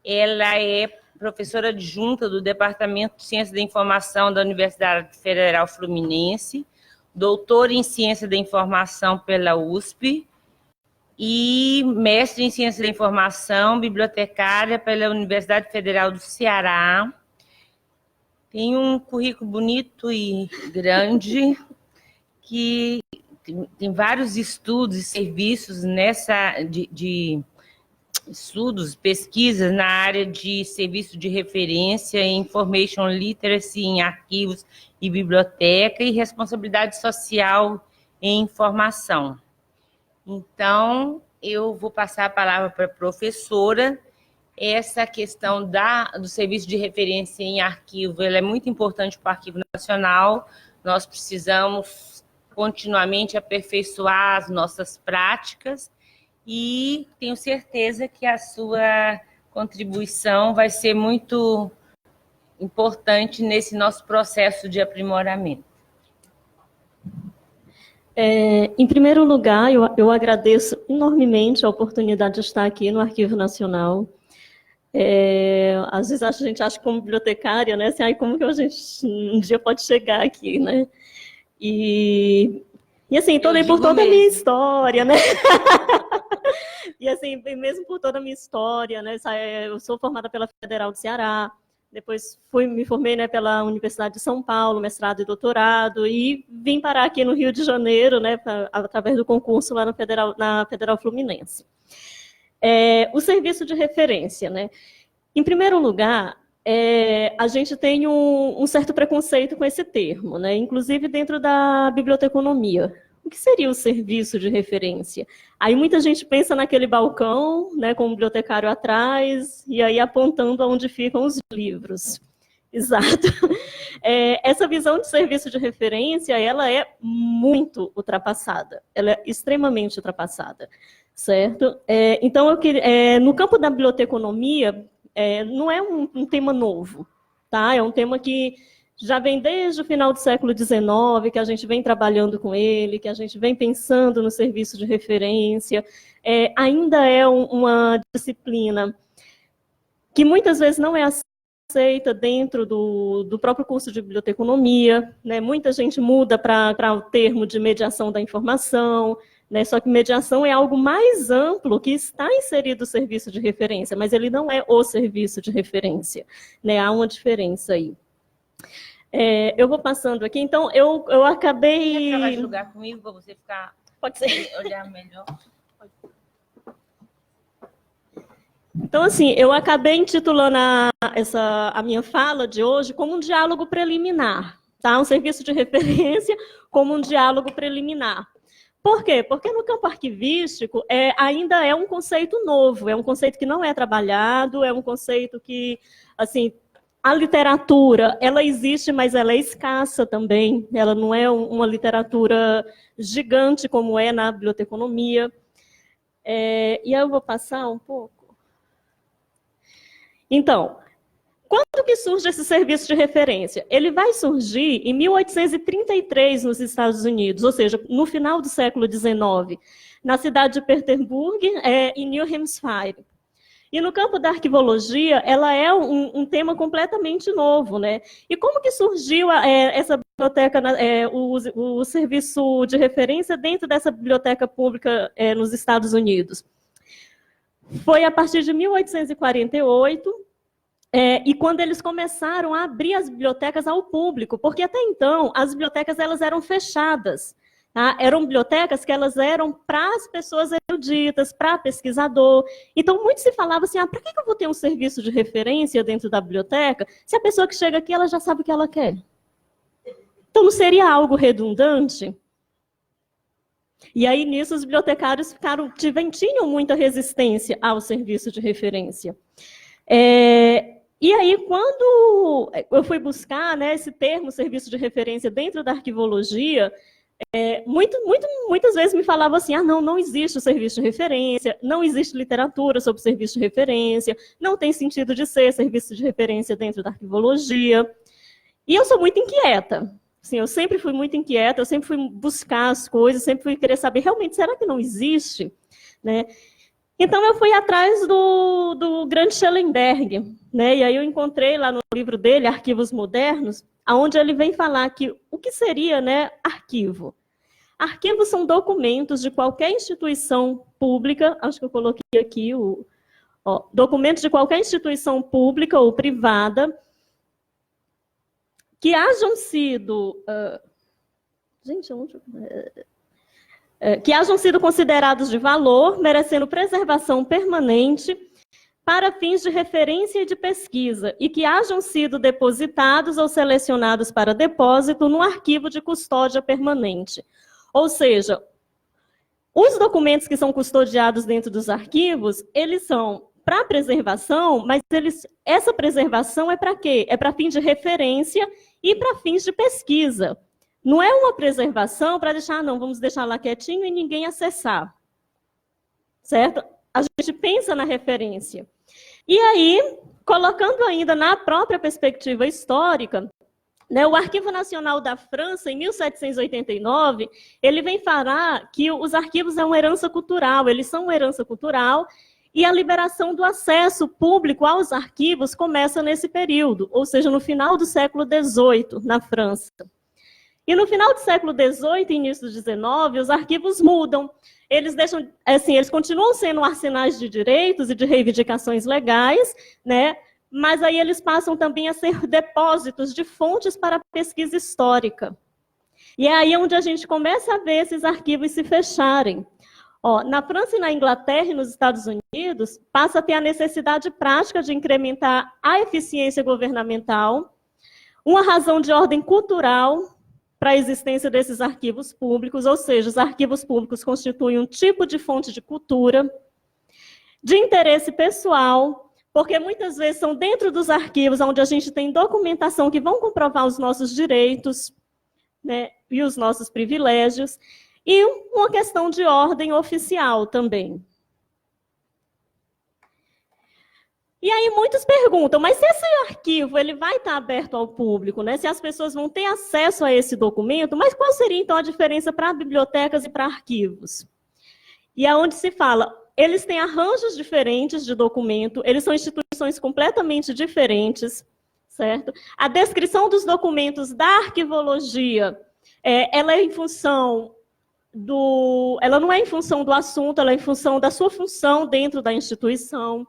Ela é professora adjunta do Departamento de Ciência da Informação da Universidade Federal Fluminense, doutora em Ciência da Informação pela USP e mestre em Ciência da Informação, bibliotecária pela Universidade Federal do Ceará. Tem um currículo bonito e grande, que tem vários estudos e serviços de estudos, pesquisas na área de serviço de referência, information literacy em arquivos e biblioteca e responsabilidade social em informação. Então, eu vou passar a palavra para a professora. Essa questão do serviço de referência em arquivo, ela é muito importante para o Arquivo Nacional. Nós precisamos continuamente aperfeiçoar as nossas práticas e tenho certeza que a sua contribuição vai ser muito importante nesse nosso processo de aprimoramento. Em primeiro lugar, eu agradeço enormemente a oportunidade de estar aqui no Arquivo Nacional. Às vezes a gente acha como bibliotecária, né? Assim, como que a gente um dia pode chegar aqui, né? E assim, por toda a minha história, né? E assim, mesmo por toda a minha história, né? Eu sou formada pela Federal do Ceará, depois me formei, né, pela Universidade de São Paulo, mestrado e doutorado, e vim parar aqui no Rio de Janeiro, né, através do concurso lá na Federal Fluminense. O serviço de referência, né? Em primeiro lugar, a gente tem um certo preconceito com esse termo, né? Inclusive dentro da biblioteconomia. O que seria o serviço de referência? Aí muita gente pensa naquele balcão, né, com o bibliotecário atrás, e aí apontando aonde ficam os livros. Exato. Essa visão de serviço de referência, ela é muito ultrapassada. Ela é extremamente ultrapassada, certo? Então, no campo da biblioteconomia, não é um tema novo, tá? É um tema que já vem desde o final do século XIX, que a gente vem trabalhando com ele, que a gente vem pensando no serviço de referência. Ainda é uma disciplina que muitas vezes não é aceita dentro do próprio curso de biblioteconomia, né? Muita gente muda para o termo de mediação da informação, né? Só que mediação é algo mais amplo que está inserido no serviço de referência, mas ele não é o serviço de referência, né? Há uma diferença aí. Eu vou passando aqui, então eu acabei... Você vai jogar comigo para você ficar... Pode ser. Olhar melhor. Então, assim, eu acabei intitulando a minha fala de hoje como um diálogo preliminar, tá? Um serviço de referência como um diálogo preliminar. Por quê? Porque no campo arquivístico ainda é um conceito novo, é um conceito que não é trabalhado, é um conceito que, assim, a literatura, ela existe, mas ela é escassa também, ela não é uma literatura gigante como é na biblioteconomia. E aí eu vou passar um pouco. Então, quando que surge esse serviço de referência? Ele vai surgir em 1833 nos Estados Unidos, ou seja, no final do século XIX, na cidade de Petersburg, em New Hampshire. E no campo da arquivologia, ela é um tema completamente novo, né? E como que surgiu essa biblioteca, o serviço de referência dentro dessa biblioteca pública nos Estados Unidos? Foi a partir de 1848, e quando eles começaram a abrir as bibliotecas ao público, porque até então as bibliotecas elas eram fechadas. Tá? Eram bibliotecas que elas eram para as pessoas eruditas, para pesquisador. Então, muito se falava assim, para que eu vou ter um serviço de referência dentro da biblioteca se a pessoa que chega aqui ela já sabe o que ela quer? Então, não seria algo redundante? E aí, nisso, os bibliotecários tinham muita resistência ao serviço de referência. E aí, quando eu fui buscar, né, esse termo, serviço de referência, dentro da arquivologia, muitas vezes me falavam assim, não existe o serviço de referência, não existe literatura sobre serviço de referência, não tem sentido de ser serviço de referência dentro da arquivologia. E eu sou muito inquieta. Assim, eu sempre fui muito inquieta, eu sempre fui buscar as coisas, sempre fui querer saber, realmente, será que não existe? Né? Então, eu fui atrás do do grande Schellenberg, né? E aí eu encontrei lá no livro dele, Arquivos Modernos, onde ele vem falar que o que seria, né, arquivo. Arquivos são documentos de qualquer instituição pública, acho que eu coloquei aqui, documentos de qualquer instituição pública ou privada, que hajam sido... que hajam sido considerados de valor, merecendo preservação permanente para fins de referência e de pesquisa, e que hajam sido depositados ou selecionados para depósito no arquivo de custódia permanente. Ou seja, os documentos que são custodiados dentro dos arquivos, eles são para preservação, mas essa preservação é para quê? É para fins de referência e para fins de pesquisa. Não é uma preservação para deixar, não, vamos deixar lá quietinho e ninguém acessar. Certo? A gente pensa na referência. E aí, colocando ainda na própria perspectiva histórica, né, o Arquivo Nacional da França, em 1789, ele vem falar que os arquivos são uma herança cultural, eles são uma herança cultural, e a liberação do acesso público aos arquivos começa nesse período, ou seja, no final do século XVIII, na França. E no final do século XVIII e início do XIX, os arquivos mudam. Eles deixam, assim, eles continuam sendo arsenais de direitos e de reivindicações legais, né? Mas aí eles passam também a ser depósitos de fontes para pesquisa histórica. E é aí onde a gente começa a ver esses arquivos se fecharem. Na França e na Inglaterra e nos Estados Unidos, passa a ter a necessidade prática de incrementar a eficiência governamental, uma razão de ordem cultural para a existência desses arquivos públicos, ou seja, os arquivos públicos constituem um tipo de fonte de cultura, de interesse pessoal, porque muitas vezes são dentro dos arquivos onde a gente tem documentação que vão comprovar os nossos direitos, né, e os nossos privilégios, e uma questão de ordem oficial também. E aí muitos perguntam, mas se esse arquivo ele vai estar aberto ao público, né? Se as pessoas vão ter acesso a esse documento, mas qual seria então a diferença para bibliotecas e para arquivos? E é onde se fala, eles têm arranjos diferentes de documento, eles são instituições completamente diferentes, certo? A descrição dos documentos da arquivologia, ela é em função ela não é em função do assunto, ela é em função da sua função dentro da instituição.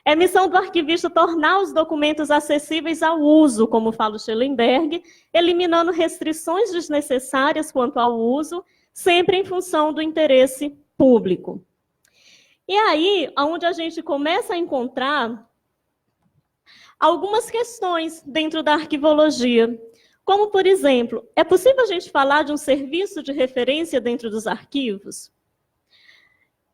É missão do arquivista tornar os documentos acessíveis ao uso, como fala o Schellenberg, eliminando restrições desnecessárias quanto ao uso, sempre em função do interesse público. E aí, onde a gente começa a encontrar algumas questões dentro da arquivologia, como, por exemplo, é possível a gente falar de um serviço de referência dentro dos arquivos?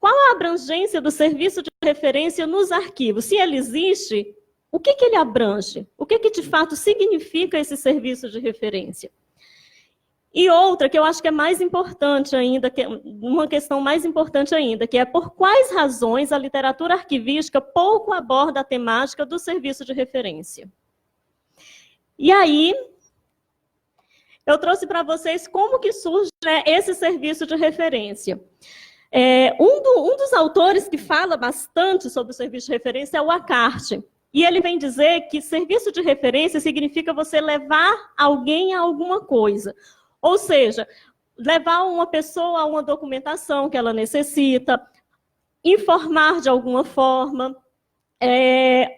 Qual a abrangência do serviço de referência nos arquivos? Se ele existe, o que ele abrange? O que de fato significa esse serviço de referência? E outra, que eu acho que é mais importante ainda, uma questão mais importante ainda, que é por quais razões a literatura arquivística pouco aborda a temática do serviço de referência. E aí, eu trouxe para vocês como que surge, né, esse serviço de referência. Um dos autores que fala bastante sobre o serviço de referência é o Acart. E ele vem dizer que serviço de referência significa você levar alguém a alguma coisa. Ou seja, levar uma pessoa a uma documentação que ela necessita, informar de alguma forma.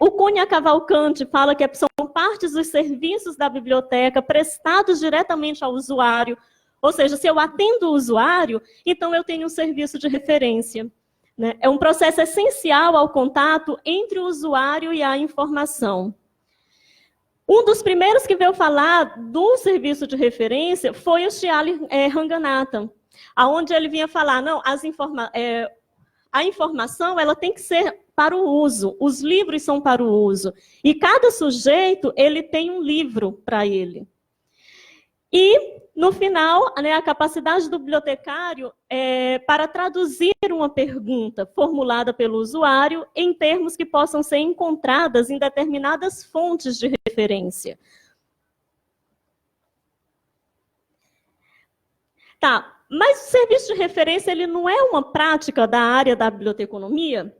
O Cunha Cavalcante fala que são partes dos serviços da biblioteca prestados diretamente ao usuário. Ou seja, se eu atendo o usuário, então eu tenho um serviço de referência, né? É um processo essencial ao contato entre o usuário e a informação. Um dos primeiros que veio falar do serviço de referência foi o Shyali Ranganathan, onde ele vinha falar, não, a informação ela tem que ser para o uso, os livros são para o uso, e cada sujeito ele tem um livro para ele. E, no final, né, a capacidade do bibliotecário para traduzir uma pergunta formulada pelo usuário em termos que possam ser encontradas em determinadas fontes de referência. Tá, mas o serviço de referência ele não é uma prática da área da biblioteconomia?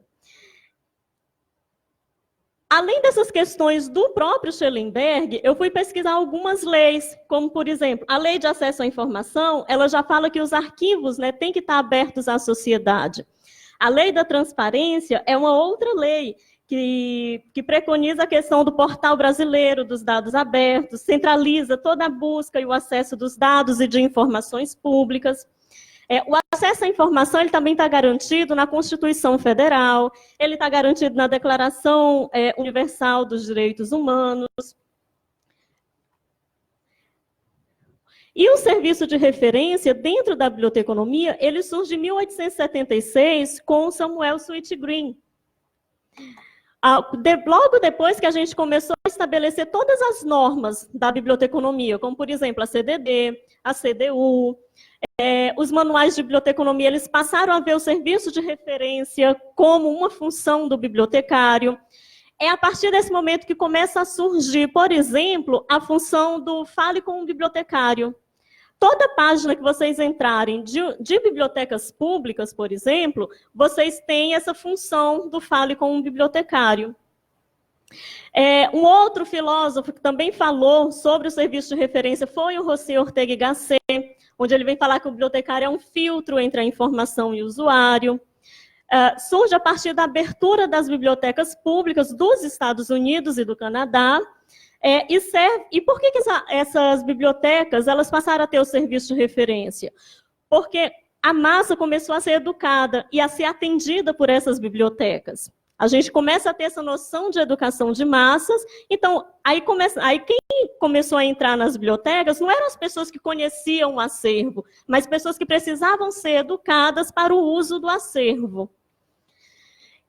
Além dessas questões do próprio Schellenberg, eu fui pesquisar algumas leis, como, por exemplo, a Lei de Acesso à Informação, ela já fala que os arquivos, né, têm que estar abertos à sociedade. A Lei da Transparência é uma outra lei que preconiza a questão do portal brasileiro dos dados abertos, centraliza toda a busca e o acesso dos dados e de informações públicas. O acesso à informação ele também está garantido na Constituição Federal, ele está garantido na Declaração Universal dos Direitos Humanos. E o serviço de referência dentro da biblioteconomia, ele surge em 1876 com Samuel Sweetgreen. Logo depois que a gente começou a estabelecer todas as normas da biblioteconomia, como, por exemplo, a CDD, a CDU, os manuais de biblioteconomia, eles passaram a ver o serviço de referência como uma função do bibliotecário. É a partir desse momento que começa a surgir, por exemplo, a função do Fale com o Bibliotecário. Toda página que vocês entrarem de bibliotecas públicas, por exemplo, vocês têm essa função do Fale com um Bibliotecário. Um outro filósofo que também falou sobre o serviço de referência foi o José Ortega y Gasset, onde ele vem falar que o bibliotecário é um filtro entre a informação e o usuário. Surge a partir da abertura das bibliotecas públicas dos Estados Unidos e do Canadá. E por que essas bibliotecas elas passaram a ter o serviço de referência? Porque a massa começou a ser educada e a ser atendida por essas bibliotecas. A gente começa a ter essa noção de educação de massas, então, aí quem começou a entrar nas bibliotecas não eram as pessoas que conheciam o acervo, mas pessoas que precisavam ser educadas para o uso do acervo.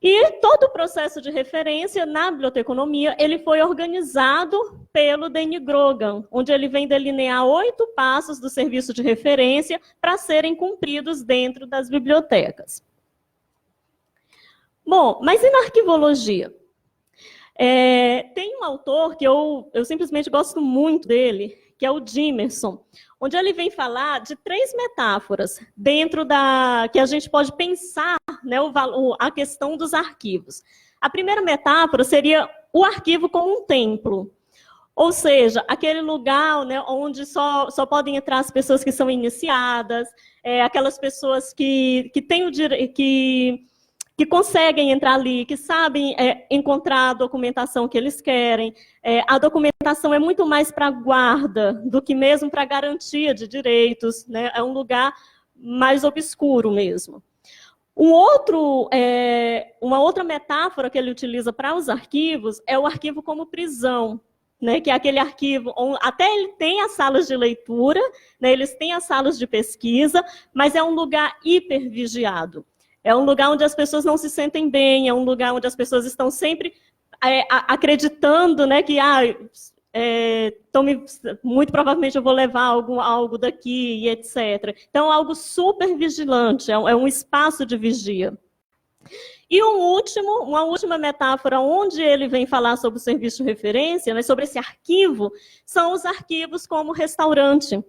E todo o processo de referência na biblioteconomia, ele foi organizado pelo Danny Grogan, onde ele vem delinear 8 passos do serviço de referência para serem cumpridos dentro das bibliotecas. Bom, mas e na arquivologia? Tem um autor que eu simplesmente gosto muito dele, que é o Dimerson, onde ele vem falar de 3 metáforas dentro que a gente pode pensar, né, a questão dos arquivos. A primeira metáfora seria o arquivo como um templo, ou seja, aquele lugar, né, onde só podem entrar as pessoas que são iniciadas, aquelas pessoas que têm o direito, que conseguem entrar ali, que sabem encontrar a documentação que eles querem. A documentação é muito mais para guarda do que mesmo para garantia de direitos, né? É um lugar mais obscuro mesmo. Uma outra metáfora que ele utiliza para os arquivos é o arquivo como prisão, né? Que é aquele arquivo, até ele tem as salas de leitura, né? Eles têm as salas de pesquisa, mas é um lugar hipervigiado. É um lugar onde as pessoas não se sentem bem, é um lugar onde as pessoas estão sempre acreditando, né, que muito provavelmente eu vou levar algo daqui, e etc. Então, algo super vigilante, é um espaço de vigia. E uma última metáfora, onde ele vem falar sobre o serviço de referência, né, sobre esse arquivo, são os arquivos como restaurante.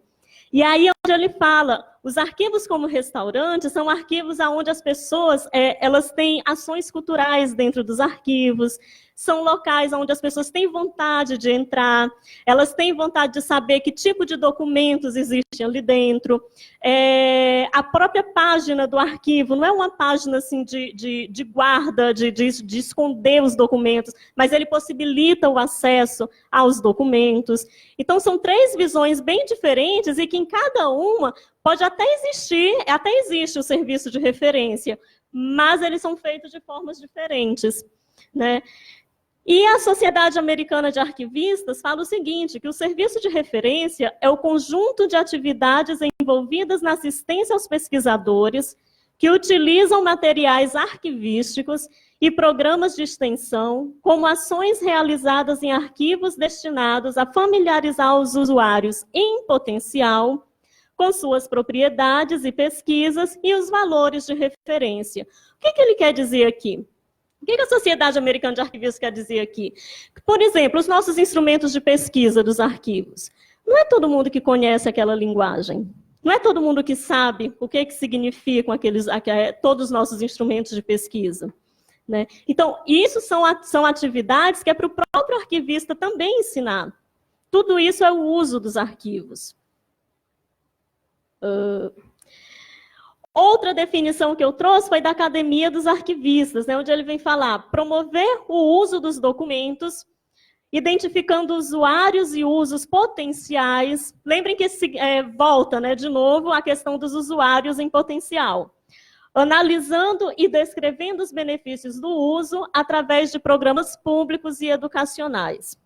E aí é onde ele fala, os arquivos como restaurante são arquivos onde as pessoas elas têm ações culturais dentro dos arquivos, são locais onde as pessoas têm vontade de entrar, elas têm vontade de saber que tipo de documentos existem ali dentro. A própria página do arquivo não é uma página assim, de guarda, de esconder os documentos, mas ele possibilita o acesso aos documentos. Então, são 3 visões bem diferentes e que em cada uma pode até existe o serviço de referência, mas eles são feitos de formas diferentes, né? E a Sociedade Americana de Arquivistas fala o seguinte, que o serviço de referência é o conjunto de atividades envolvidas na assistência aos pesquisadores que utilizam materiais arquivísticos e programas de extensão como ações realizadas em arquivos destinados a familiarizar os usuários em potencial com suas propriedades e pesquisas e os valores de referência. O que ele quer dizer aqui? O que a Sociedade Americana de Arquivistas quer dizer aqui? Por exemplo, os nossos instrumentos de pesquisa dos arquivos. Não é todo mundo que conhece aquela linguagem. Não é todo mundo que sabe o que significam todos os nossos instrumentos de pesquisa. né? Então, isso são atividades que é para o próprio arquivista também ensinar. Tudo isso é o uso dos arquivos. Outra definição que eu trouxe foi da Academia dos Arquivistas, né, onde ele vem falar promover o uso dos documentos, identificando usuários e usos potenciais. Lembrem que volta, né, de novo a questão dos usuários em potencial. Analisando e descrevendo os benefícios do uso através de programas públicos e educacionais.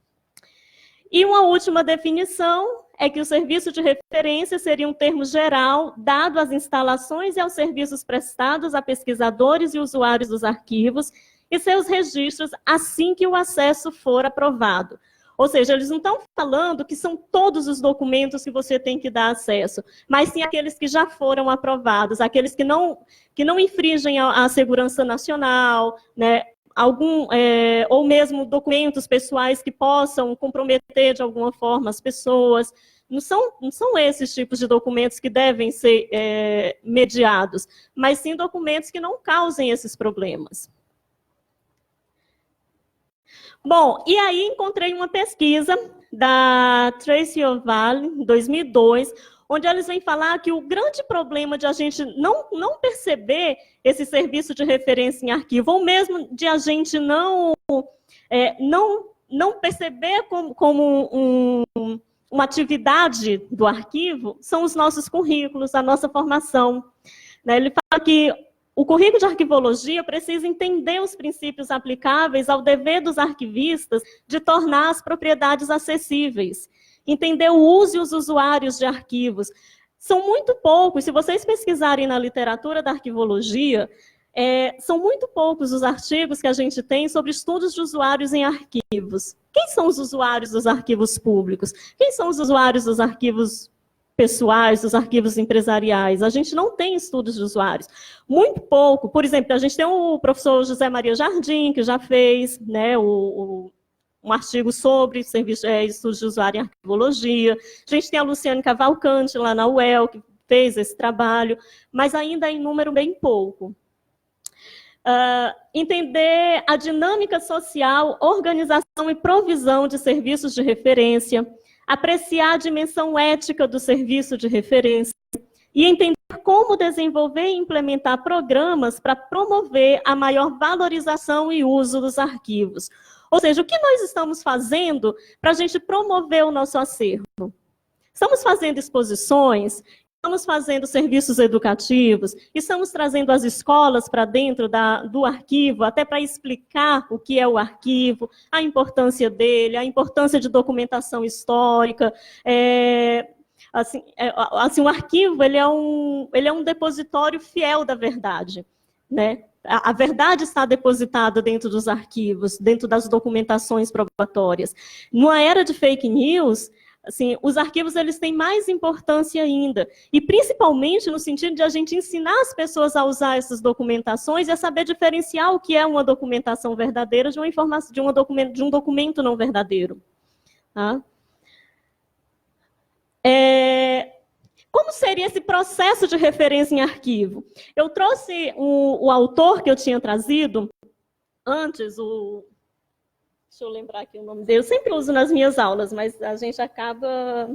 E uma última definição é que o serviço de referência seria um termo geral dado às instalações e aos serviços prestados a pesquisadores e usuários dos arquivos e seus registros assim que o acesso for aprovado. Ou seja, eles não estão falando que são todos os documentos que você tem que dar acesso, mas sim aqueles que já foram aprovados, aqueles que não infringem a segurança nacional, né? Ou mesmo documentos pessoais que possam comprometer de alguma forma as pessoas. Não são esses tipos de documentos que devem ser mediados, mas sim documentos que não causem esses problemas. Bom, e aí encontrei uma pesquisa da Tracy Ovalle, em 2002, onde eles vêm falar que o grande problema de a gente não perceber esse serviço de referência em arquivo, ou mesmo de a gente não perceber como uma atividade do arquivo, são os nossos currículos, a nossa formação. Ele fala que o currículo de arquivologia precisa entender os princípios aplicáveis ao dever dos arquivistas de tornar as propriedades acessíveis, entender o uso e os usuários de arquivos. São muito poucos, se vocês pesquisarem na literatura da arquivologia, são muito poucos os artigos que a gente tem sobre estudos de usuários em arquivos. Quem são os usuários dos arquivos públicos? Quem são os usuários dos arquivos pessoais, dos arquivos empresariais? A gente não tem estudos de usuários. Muito pouco. Por exemplo, a gente tem o professor José Maria Jardim, que já fez, né, um artigo sobre estudos de usuário em arquivologia. A gente tem a Luciane Cavalcante, lá na UEL, que fez esse trabalho, mas ainda em número bem pouco. Entender a dinâmica social, organização e provisão de serviços de referência, apreciar a dimensão ética do serviço de referência e entender como desenvolver e implementar programas para promover a maior valorização e uso dos arquivos. Ou seja, o que nós estamos fazendo para a gente promover o nosso acervo? Estamos fazendo exposições, estamos fazendo serviços educativos, estamos trazendo as escolas para dentro do arquivo, até para explicar o que é o arquivo, a importância dele, a importância de documentação histórica. O arquivo ele é um depositório fiel da verdade, né? A verdade está depositada dentro dos arquivos, dentro das documentações probatórias. Numa era de fake news, assim, os arquivos eles têm mais importância ainda, e principalmente no sentido de a gente ensinar as pessoas a usar essas documentações e a saber diferenciar o que é uma documentação verdadeira de um documento não verdadeiro. Tá? Como seria esse processo de referência em arquivo? Eu trouxe o autor que eu tinha trazido antes, deixa eu lembrar aqui o nome dele. Eu sempre uso nas minhas aulas, mas a gente acaba...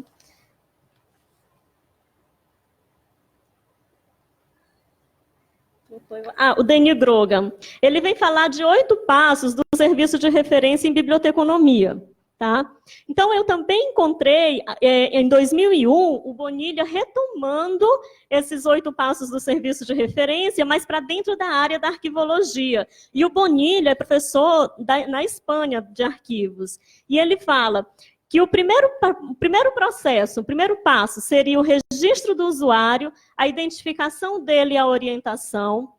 o Denis Grogan. Ele vem falar de 8 passos do serviço de referência em biblioteconomia. Tá? Então, eu também encontrei, em 2001, o Bonilha retomando esses 8 passos do serviço de referência, mas para dentro da área da arquivologia. E o Bonilha é professor na Espanha de arquivos. E ele fala que o primeiro processo, o primeiro passo seria o registro do usuário, a identificação dele e a orientação.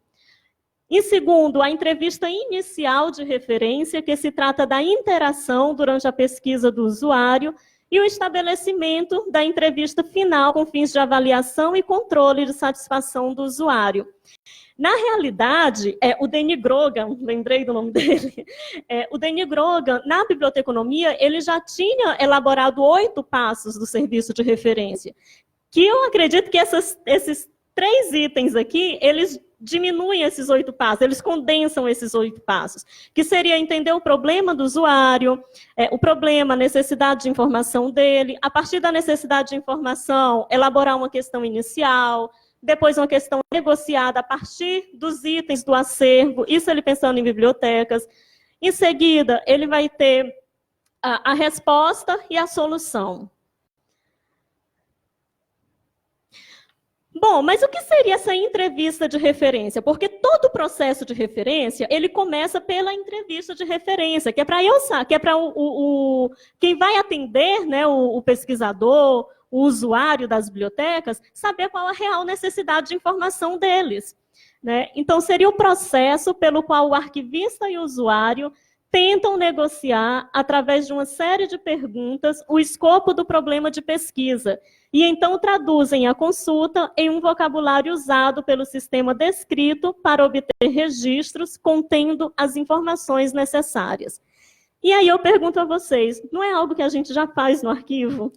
Em segundo, a entrevista inicial de referência, que se trata da interação durante a pesquisa do usuário, e o estabelecimento da entrevista final com fins de avaliação e controle de satisfação do usuário. Na realidade, o Denis Grogan, lembrei do nome dele, o Denis Grogan, na biblioteconomia, ele já tinha elaborado 8 passos do serviço de referência, que eu acredito que esses 3 itens aqui, eles diminuem esses 8 passos, eles condensam esses 8 passos, que seria entender o problema do usuário, o problema, a necessidade de informação dele, a partir da necessidade de informação, elaborar uma questão inicial, depois uma questão negociada a partir dos itens do acervo, isso ele pensando em bibliotecas. Em seguida, ele vai ter a resposta e a solução. Bom, mas o que seria essa entrevista de referência? Porque todo o processo de referência, ele começa pela entrevista de referência, que é para quem vai atender, né, o pesquisador, o usuário das bibliotecas, saber qual a real necessidade de informação deles, né? Então, seria o processo pelo qual o arquivista e o usuário tentam negociar, através de uma série de perguntas, o escopo do problema de pesquisa, e então traduzem a consulta em um vocabulário usado pelo sistema descrito para obter registros contendo as informações necessárias. E aí eu pergunto a vocês, não é algo que a gente já faz no arquivo?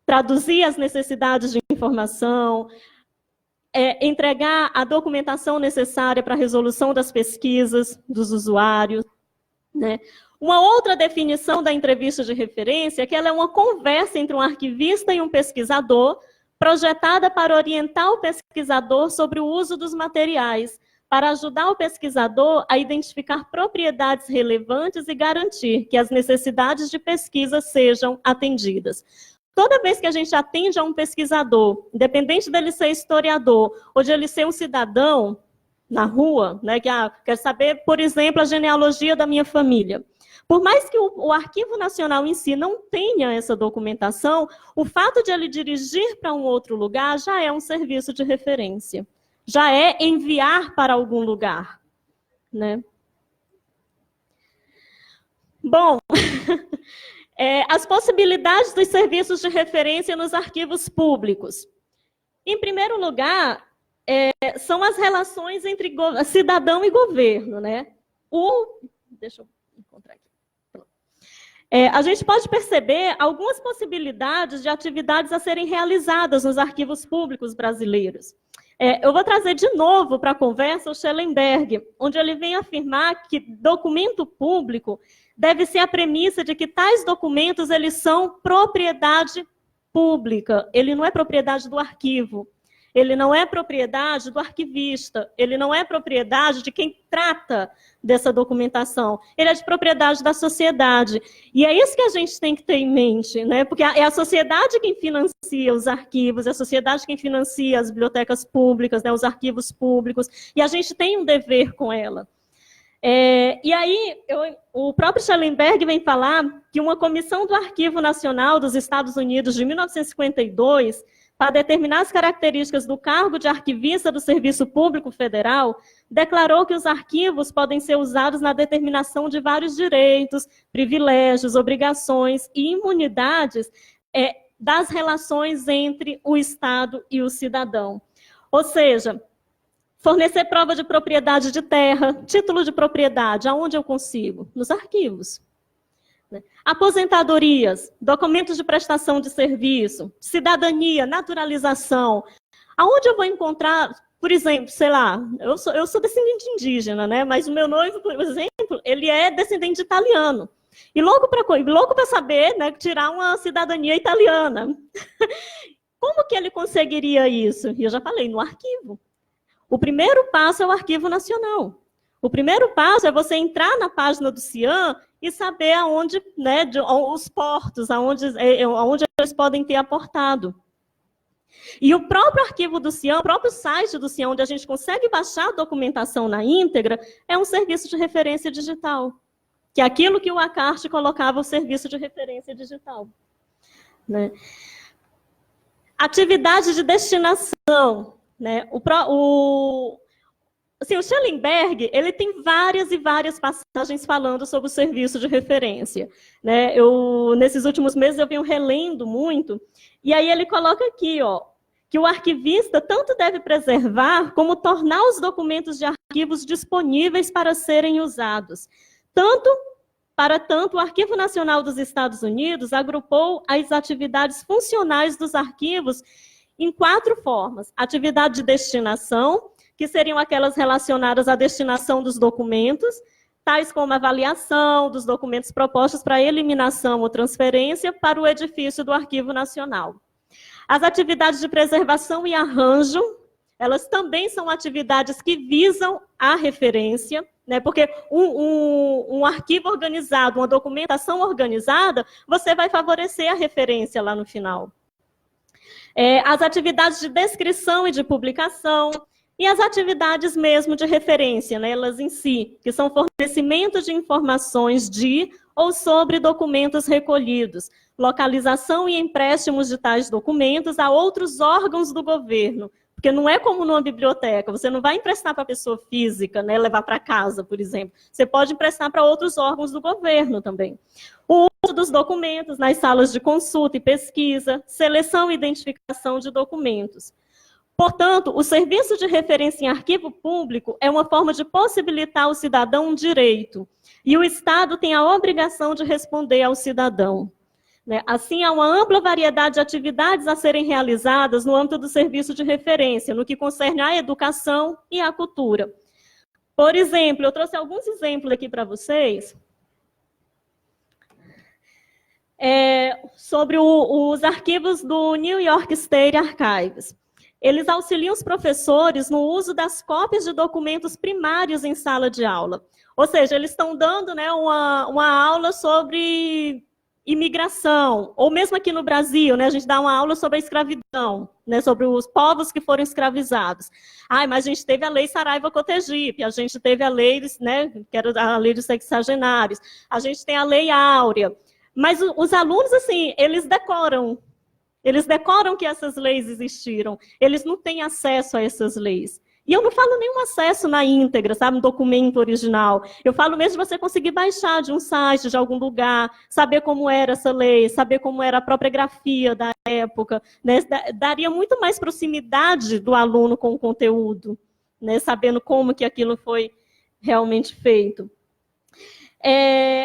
Traduzir as necessidades de informação, entregar a documentação necessária para a resolução das pesquisas dos usuários, né? Uma outra definição da entrevista de referência é que ela é uma conversa entre um arquivista e um pesquisador, projetada para orientar o pesquisador sobre o uso dos materiais, para ajudar o pesquisador a identificar propriedades relevantes e garantir que as necessidades de pesquisa sejam atendidas. Toda vez que a gente atende a um pesquisador, independente dele ser historiador ou de ele ser um cidadão na rua, né, que quer saber, por exemplo, a genealogia da minha família. Por mais que o Arquivo Nacional em si não tenha essa documentação, o fato de ele dirigir para um outro lugar já é um serviço de referência. Já é enviar para algum lugar, né? Bom, as possibilidades dos serviços de referência nos arquivos públicos. Em primeiro lugar, são as relações entre cidadão e governo, né? Deixa eu encontrar aqui. A gente pode perceber algumas possibilidades de atividades a serem realizadas nos arquivos públicos brasileiros. Eu vou trazer de novo para a conversa o Schellenberg, onde ele vem afirmar que documento público deve ser a premissa de que tais documentos eles são propriedade pública, ele não é propriedade do arquivo. Ele não é propriedade do arquivista, ele não é propriedade de quem trata dessa documentação, ele é de propriedade da sociedade. E é isso que a gente tem que ter em mente, né? Porque é a sociedade quem financia os arquivos, é a sociedade quem financia as bibliotecas públicas, né, os arquivos públicos, e a gente tem um dever com ela. E aí, o próprio Schellenberg vem falar que uma comissão do Arquivo Nacional dos Estados Unidos de 1952, para determinar as características do cargo de arquivista do Serviço Público Federal, declarou que os arquivos podem ser usados na determinação de vários direitos, privilégios, obrigações e imunidades das relações entre o Estado e o cidadão. Ou seja, fornecer prova de propriedade de terra, título de propriedade, aonde eu consigo? Nos arquivos. Aposentadorias, documentos de prestação de serviço, cidadania, naturalização. Aonde eu vou encontrar, por exemplo, sei lá, eu sou descendente indígena, né? Mas o meu noivo, por exemplo, ele é descendente de italiano. E louco para saber, né, tirar uma cidadania italiana. Como que ele conseguiria isso? E eu já falei, no arquivo. O primeiro passo é o Arquivo Nacional. O primeiro passo é você entrar na página do CIAM e saber aonde, né, os portos, aonde eles podem ter aportado. E o próprio arquivo do CIAM, o próprio site do CIAM, onde a gente consegue baixar a documentação na íntegra, é um serviço de referência digital. Que é aquilo que o ACART colocava o serviço de referência digital. Né? Atividade de destinação. Né? Assim, o Schellenberg, ele tem várias e várias passagens falando sobre o serviço de referência. Né? Nesses últimos meses, eu venho relendo muito, e aí ele coloca aqui, ó, que o arquivista tanto deve preservar como tornar os documentos de arquivos disponíveis para serem usados. Para tanto, o Arquivo Nacional dos Estados Unidos agrupou as atividades funcionais dos arquivos em 4 formas. Atividade de destinação, que seriam aquelas relacionadas à destinação dos documentos, tais como avaliação dos documentos propostos para eliminação ou transferência para o edifício do Arquivo Nacional. As atividades de preservação e arranjo, elas também são atividades que visam a referência, né? Porque um arquivo organizado, uma documentação organizada, você vai favorecer a referência lá no final. As atividades de descrição e de publicação, e as atividades mesmo de referência, né, elas em si, que são fornecimento de informações de ou sobre documentos recolhidos, localização e empréstimos de tais documentos a outros órgãos do governo, porque não é como numa biblioteca, você não vai emprestar para a pessoa física, né, levar para casa, por exemplo. Você pode emprestar para outros órgãos do governo também. O uso dos documentos nas salas de consulta e pesquisa, seleção e identificação de documentos. Portanto, o serviço de referência em arquivo público é uma forma de possibilitar ao cidadão um direito, e o Estado tem a obrigação de responder ao cidadão. Assim, há uma ampla variedade de atividades a serem realizadas no âmbito do serviço de referência, no que concerne à educação e à cultura. Por exemplo, eu trouxe alguns exemplos aqui para vocês, sobre os arquivos do New York State Archives. Eles auxiliam os professores no uso das cópias de documentos primários em sala de aula. Ou seja, eles estão dando, né, uma aula sobre imigração, ou mesmo aqui no Brasil, né, a gente dá uma aula sobre a escravidão, né, sobre os povos que foram escravizados. Mas a gente teve a lei Saraiva-Cotegipe, a gente teve a lei, né, que era a lei dos sexagenários, a gente tem a lei Áurea. Mas os alunos, assim, eles decoram que essas leis existiram, eles não têm acesso a essas leis. E eu não falo nenhum acesso na íntegra, sabe, no documento original. Eu falo mesmo de você conseguir baixar de um site, de algum lugar, saber como era essa lei, saber como era a própria grafia da época, né? Daria muito mais proximidade do aluno com o conteúdo, né? Sabendo como que aquilo foi realmente feito.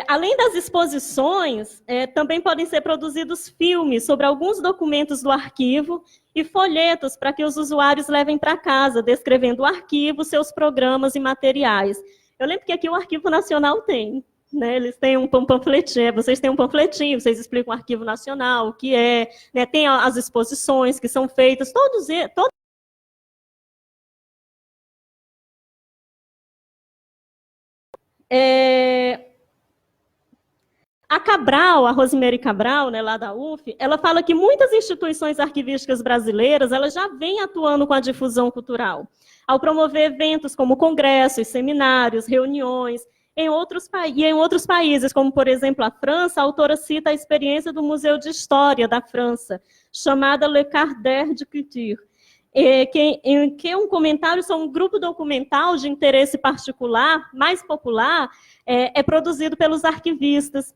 Além das exposições, também podem ser produzidos filmes sobre alguns documentos do arquivo e folhetos para que os usuários levem para casa, descrevendo o arquivo, seus programas e materiais. Eu lembro que aqui o Arquivo Nacional tem, né? Eles têm um panfletinho, vocês têm um panfletinho, vocês explicam o Arquivo Nacional, o que é, né? Tem as exposições que são feitas, todos. A Cabral, a Rosemary Cabral, né, lá da UF, ela fala que muitas instituições arquivísticas brasileiras elas já vêm atuando com a difusão cultural, ao promover eventos como congressos, seminários, reuniões, em outros países, como, por exemplo, a França, a autora cita a experiência do Museu de História da França, chamada Le Quart d'Heure de Culture, em que um comentário sobre um grupo documental de interesse particular, mais popular, é produzido pelos arquivistas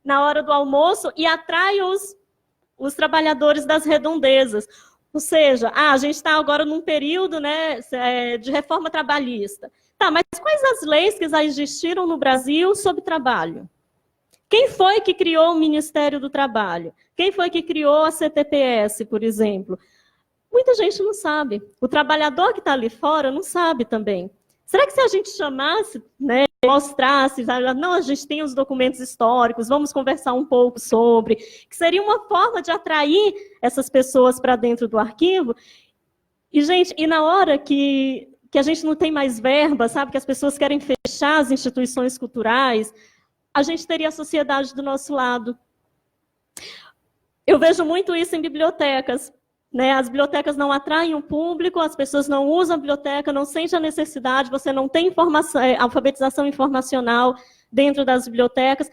na hora do almoço e atrai os trabalhadores das redondezas. Ou seja, a gente está agora num período, né, de reforma trabalhista. Tá, mas quais as leis que já existiram no Brasil sobre trabalho? Quem foi que criou o Ministério do Trabalho? Quem foi que criou a CTPS, por exemplo? Muita gente não sabe. O trabalhador que está ali fora não sabe também. Será que se a gente chamasse, né, mostrasse, não, a gente tem os documentos históricos, vamos conversar um pouco sobre, que seria uma forma de atrair essas pessoas para dentro do arquivo? E, gente, na hora que a gente não tem mais verba, sabe, que as pessoas querem fechar as instituições culturais, a gente teria a sociedade do nosso lado. Eu vejo muito isso em bibliotecas. Né, as bibliotecas não atraem o público, as pessoas não usam a biblioteca, não sentem a necessidade, você não tem alfabetização informacional dentro das bibliotecas,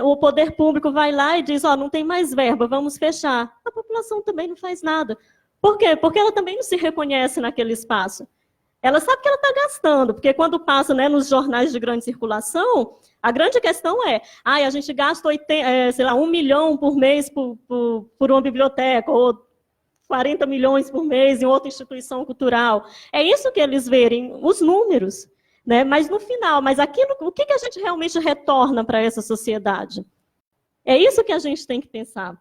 o poder público vai lá e diz, não tem mais verba, vamos fechar. A população também não faz nada. Por quê? Porque ela também não se reconhece naquele espaço. Ela sabe que ela está gastando, porque quando passa, né, nos jornais de grande circulação, a grande questão é, a gente gasta 1 milhão por mês por uma biblioteca, ou 40 milhões por mês em outra instituição cultural. É isso que eles verem, os números, né? Mas no final, o que a gente realmente retorna para essa sociedade? É isso que a gente tem que pensar.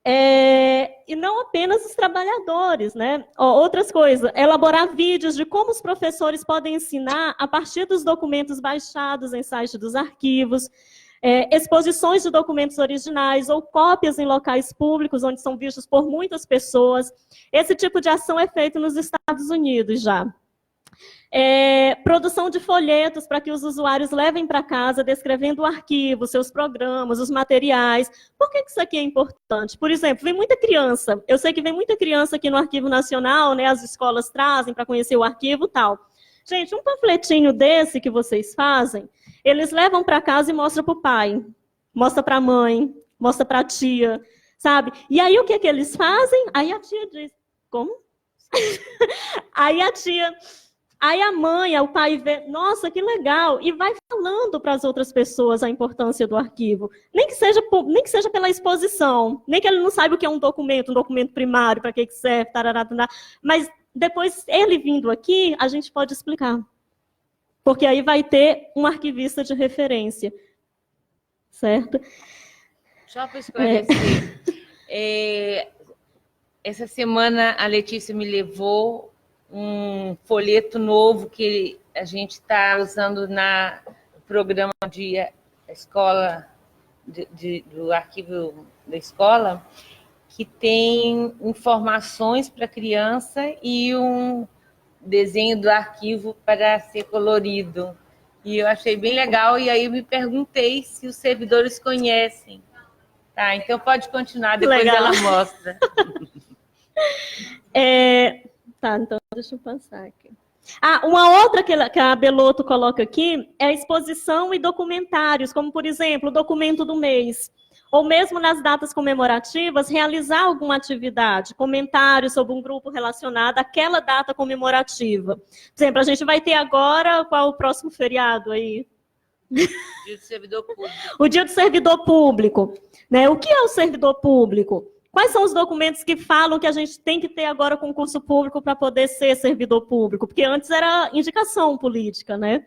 E não apenas os trabalhadores, né? Outras coisas, elaborar vídeos de como os professores podem ensinar a partir dos documentos baixados em site dos arquivos, exposições de documentos originais ou cópias em locais públicos, onde são vistos por muitas pessoas. Esse tipo de ação é feito nos Estados Unidos já. Produção de folhetos para que os usuários levem para casa, descrevendo o arquivo, seus programas, os materiais. Por que isso aqui é importante? Por exemplo, vem muita criança, eu sei que vem muita criança aqui no Arquivo Nacional, né, as escolas trazem para conhecer o arquivo e tal. Gente, um panfletinho desse que vocês fazem, eles levam para casa e mostram para o pai, mostra para a mãe, mostra para a tia, sabe? E aí o que eles fazem? Aí a tia diz, como? Aí a mãe, o pai vê, nossa, que legal, e vai falando para as outras pessoas a importância do arquivo. Nem que seja pela exposição, nem que ele não saiba o que é um documento primário, para que serve, tarará, tarará, mas depois, ele vindo aqui, a gente pode explicar. Porque aí vai ter um arquivista de referência. Certo? Só para esclarecer. Essa semana a Letícia me levou um folheto novo que a gente está usando no programa de escola, do arquivo da escola, que tem informações para criança e um desenho do arquivo para ser colorido. E eu achei bem legal, e aí eu me perguntei se os servidores conhecem. Tá, então pode continuar, depois legal. Ela mostra. Tá, então deixa eu passar aqui. Uma outra que a Belotto coloca aqui é a exposição e documentários, como, por exemplo, o documento do mês. Ou mesmo nas datas comemorativas, realizar alguma atividade, comentários sobre um grupo relacionado àquela data comemorativa. Por exemplo, a gente vai ter agora, qual o próximo feriado aí? Dia do Servidor Público. O Dia do Servidor Público. Né? O que é o servidor público? Quais são os documentos que falam que a gente tem que ter agora concurso público para poder ser servidor público? Porque antes era indicação política, né?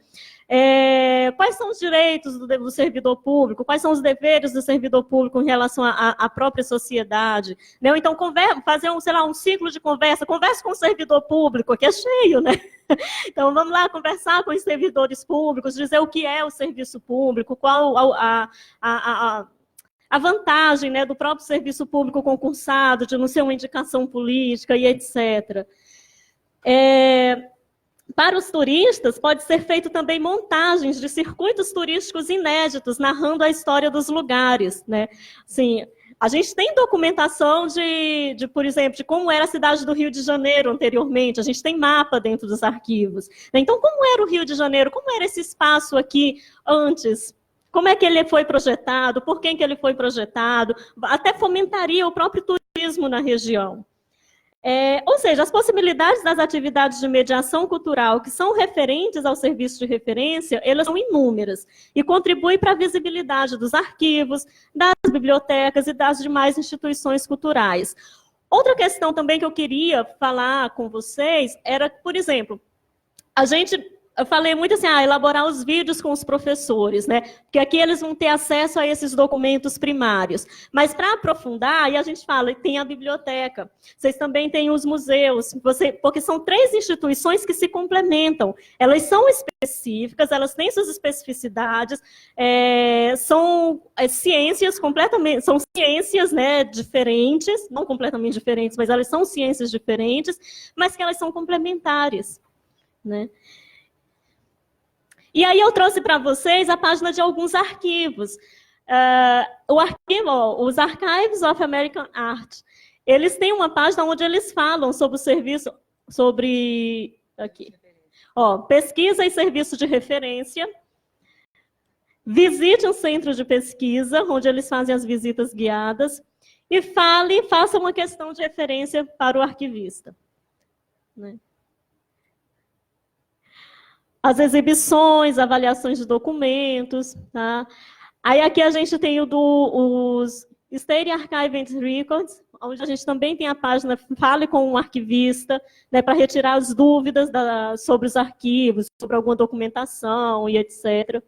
Quais são os direitos do servidor público? Quais são os deveres do servidor público em relação à própria sociedade? Né? Então, fazer um ciclo de converse com o servidor público, que é cheio, né? Então, vamos lá conversar com os servidores públicos, dizer o que é o serviço público, qual a vantagem, né, do próprio serviço público concursado, de não ser uma indicação política e etc. Para os turistas, pode ser feito também montagens de circuitos turísticos inéditos, narrando a história dos lugares. Né? Assim, a gente tem documentação por exemplo, de como era a cidade do Rio de Janeiro anteriormente, a gente tem mapa dentro dos arquivos. Então, como era o Rio de Janeiro? Como era esse espaço aqui antes? Como é que ele foi projetado? Por quem que ele foi projetado? Até fomentaria o próprio turismo na região. Ou seja, as possibilidades das atividades de mediação cultural que são referentes ao serviço de referência, elas são inúmeras e contribuem para a visibilidade dos arquivos, das bibliotecas e das demais instituições culturais. Outra questão também que eu queria falar com vocês era, por exemplo, eu falei muito assim, elaborar os vídeos com os professores, né? Porque aqui eles vão ter acesso a esses documentos primários. Mas para aprofundar, aí a gente fala, tem a biblioteca, vocês também têm os museus, porque são 3 instituições que se complementam. Elas são específicas, elas têm suas especificidades, são ciências completamente, são ciências, né, diferentes, não completamente diferentes, mas elas são ciências diferentes, mas que elas são complementares, né? E aí eu trouxe para vocês a página de alguns arquivos. Os Archives of American Art. Eles têm uma página onde eles falam sobre o serviço, pesquisa e serviço de referência. Visite um centro de pesquisa, onde eles fazem as visitas guiadas. E faça uma questão de referência para o arquivista. Né? As exibições, avaliações de documentos. Tá? Aí aqui a gente tem os State Archive and Records, onde a gente também tem a página Fale com um arquivista, né, para retirar as dúvidas sobre os arquivos, sobre alguma documentação e etc.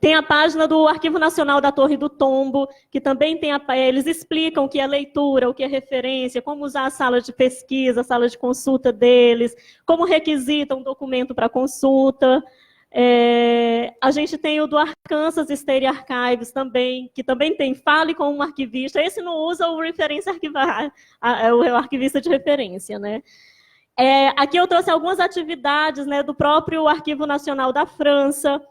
Tem a página do Arquivo Nacional da Torre do Tombo, que também tem eles explicam o que é leitura, o que é referência, como usar a sala de pesquisa, a sala de consulta deles, como requisita um documento para consulta. A gente tem o do Arkansas State Archives também, que também tem Fale com um arquivista. Esse não usa o referência arquivar, o arquivista de referência, né? Aqui eu trouxe algumas atividades, né, do próprio Arquivo Nacional da França,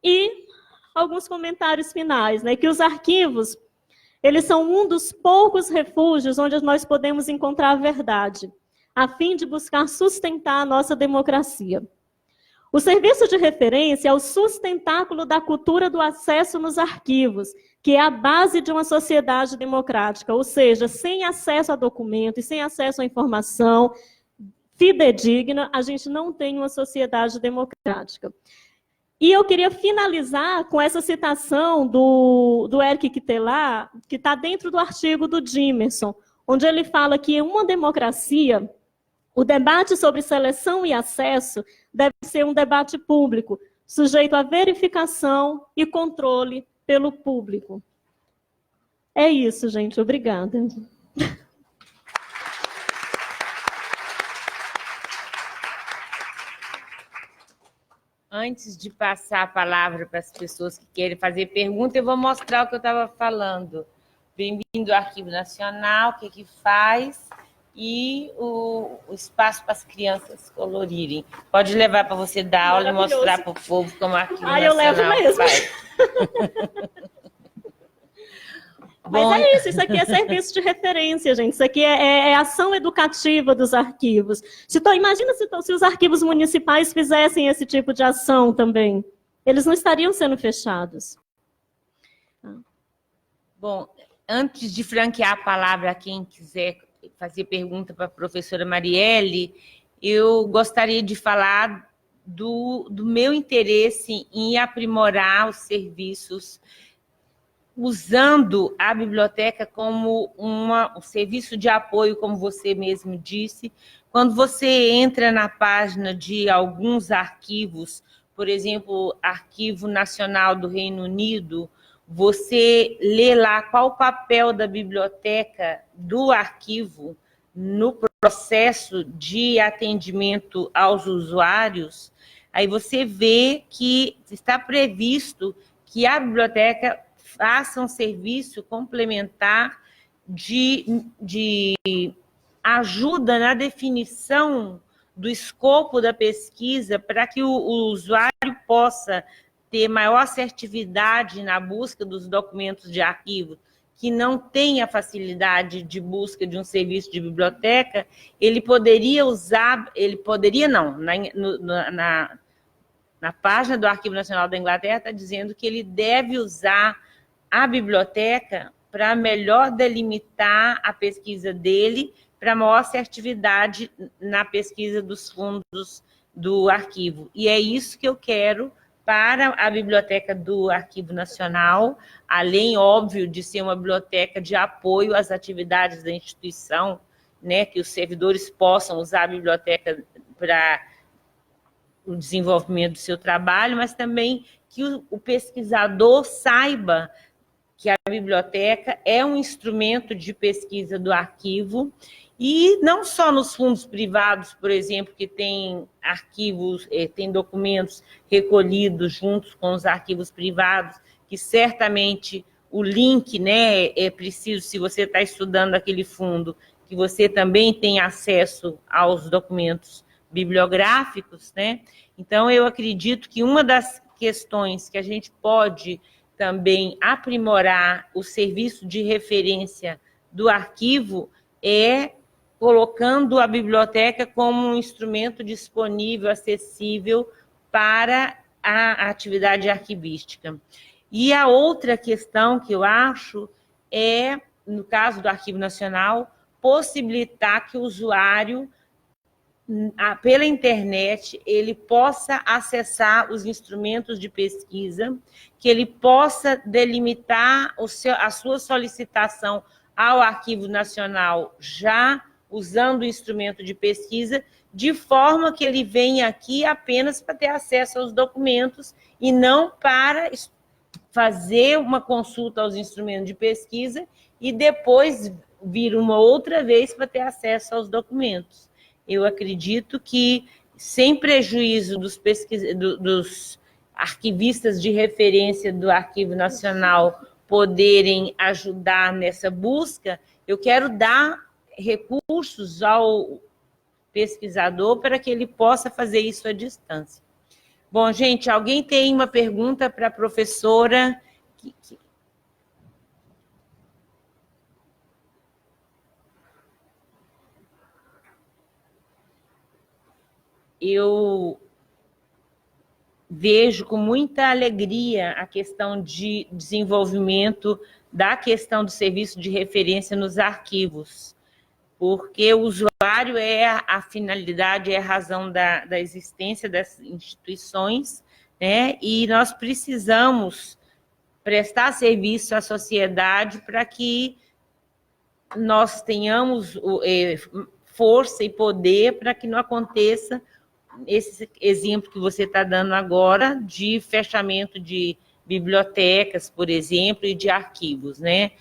e alguns comentários finais, né, que os arquivos, eles são um dos poucos refúgios onde nós podemos encontrar a verdade, a fim de buscar sustentar a nossa democracia. O serviço de referência é o sustentáculo da cultura do acesso nos arquivos, que é a base de uma sociedade democrática, ou seja, sem acesso a documento e sem acesso à informação fidedigna, a gente não tem uma sociedade democrática. E eu queria finalizar com essa citação do Eric Quitelar, que está dentro do artigo do Jimerson, onde ele fala que em uma democracia, o debate sobre seleção e acesso deve ser um debate público, sujeito à verificação e controle pelo público. É isso, gente. Obrigada. Antes de passar a palavra para as pessoas que querem fazer pergunta, eu vou mostrar o que eu estava falando. Bem-vindo ao Arquivo Nacional, o que faz, e o espaço para as crianças colorirem. Pode levar para você dar aula e mostrar para o povo como o Arquivo Nacional eu levo mesmo. faz. Mas é isso aqui é serviço de referência, gente. Isso aqui é ação educativa dos arquivos. Imagina se os arquivos municipais fizessem esse tipo de ação também. Eles não estariam sendo fechados. Bom, antes de franquear a palavra a quem quiser fazer pergunta para a professora Marielle, eu gostaria de falar do meu interesse em aprimorar os serviços usando a biblioteca como um serviço de apoio, como você mesmo disse. Quando você entra na página de alguns arquivos, por exemplo, Arquivo Nacional do Reino Unido, você lê lá qual o papel da biblioteca do arquivo no processo de atendimento aos usuários, aí você vê que está previsto que a biblioteca faça um serviço complementar de ajuda na definição do escopo da pesquisa para que o usuário possa ter maior assertividade na busca dos documentos de arquivo, que não tem a facilidade de busca de um serviço de biblioteca, ele poderia usar, na página do Arquivo Nacional da Inglaterra está dizendo que ele deve usar a biblioteca para melhor delimitar a pesquisa dele, para maior assertividade na pesquisa dos fundos do arquivo. E é isso que eu quero para a biblioteca do Arquivo Nacional, além, óbvio, de ser uma biblioteca de apoio às atividades da instituição, né, que os servidores possam usar a biblioteca para o desenvolvimento do seu trabalho, mas também que o pesquisador saiba que a biblioteca é um instrumento de pesquisa do arquivo, e não só nos fundos privados, por exemplo, que tem arquivos, tem documentos recolhidos juntos com os arquivos privados, que certamente o link, né, é preciso, se você está estudando aquele fundo, que você também tem acesso aos documentos bibliográficos, né? Então, eu acredito que uma das questões que a gente pode também aprimorar o serviço de referência do arquivo é colocando a biblioteca como um instrumento disponível, acessível para a atividade arquivística. E a outra questão que eu acho é, no caso do Arquivo Nacional, possibilitar que o usuário, pela internet, ele possa acessar os instrumentos de pesquisa, que ele possa delimitar a sua solicitação ao Arquivo Nacional já usando o instrumento de pesquisa, de forma que ele venha aqui apenas para ter acesso aos documentos e não para fazer uma consulta aos instrumentos de pesquisa e depois vir uma outra vez para ter acesso aos documentos. Eu acredito que, sem prejuízo dos arquivistas de referência do Arquivo Nacional poderem ajudar nessa busca, eu quero dar recursos ao pesquisador para que ele possa fazer isso à distância. Bom, gente, alguém tem uma pergunta para a professora? Eu vejo com muita alegria a questão de desenvolvimento da questão do serviço de referência nos arquivos, porque o usuário é a finalidade, é a razão da existência das instituições, né? E nós precisamos prestar serviço à sociedade para que nós tenhamos força e poder para que não aconteça esse exemplo que você está dando agora de fechamento de bibliotecas, por exemplo, e de arquivos, né?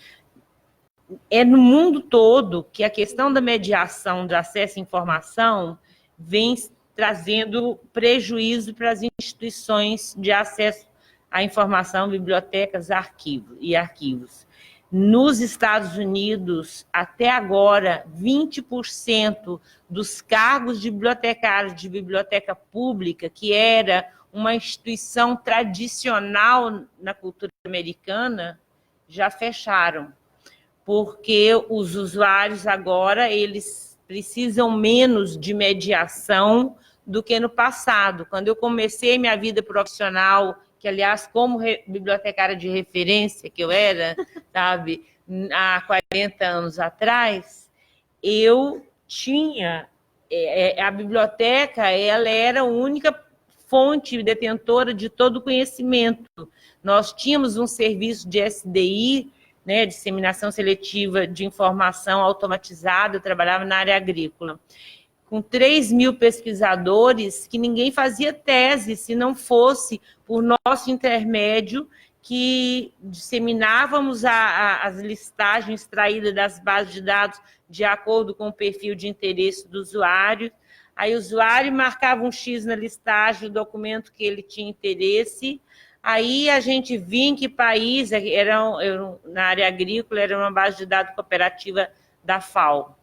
É no mundo todo que a questão da mediação de acesso à informação vem trazendo prejuízo para as instituições de acesso à informação, bibliotecas, arquivos. Nos Estados Unidos, até agora, 20% dos cargos de bibliotecário de biblioteca pública, que era uma instituição tradicional na cultura americana, já fecharam, porque os usuários agora eles precisam menos de mediação do que no passado. Quando eu comecei minha vida profissional, que, aliás, como bibliotecária de referência que eu era, sabe, há 40 anos atrás, eu tinha... a biblioteca, ela era a única fonte detentora de todo o conhecimento. Nós tínhamos um serviço de SDI, né, disseminação seletiva de informação automatizada, eu trabalhava na área agrícola, com 3.000 pesquisadores, que ninguém fazia tese se não fosse por nosso intermédio, que disseminávamos as listagens extraídas das bases de dados de acordo com o perfil de interesse do usuário. Aí o usuário marcava um X na listagem, o documento que ele tinha interesse. Aí a gente via em que país, na área agrícola, era uma base de dados cooperativa da FAO.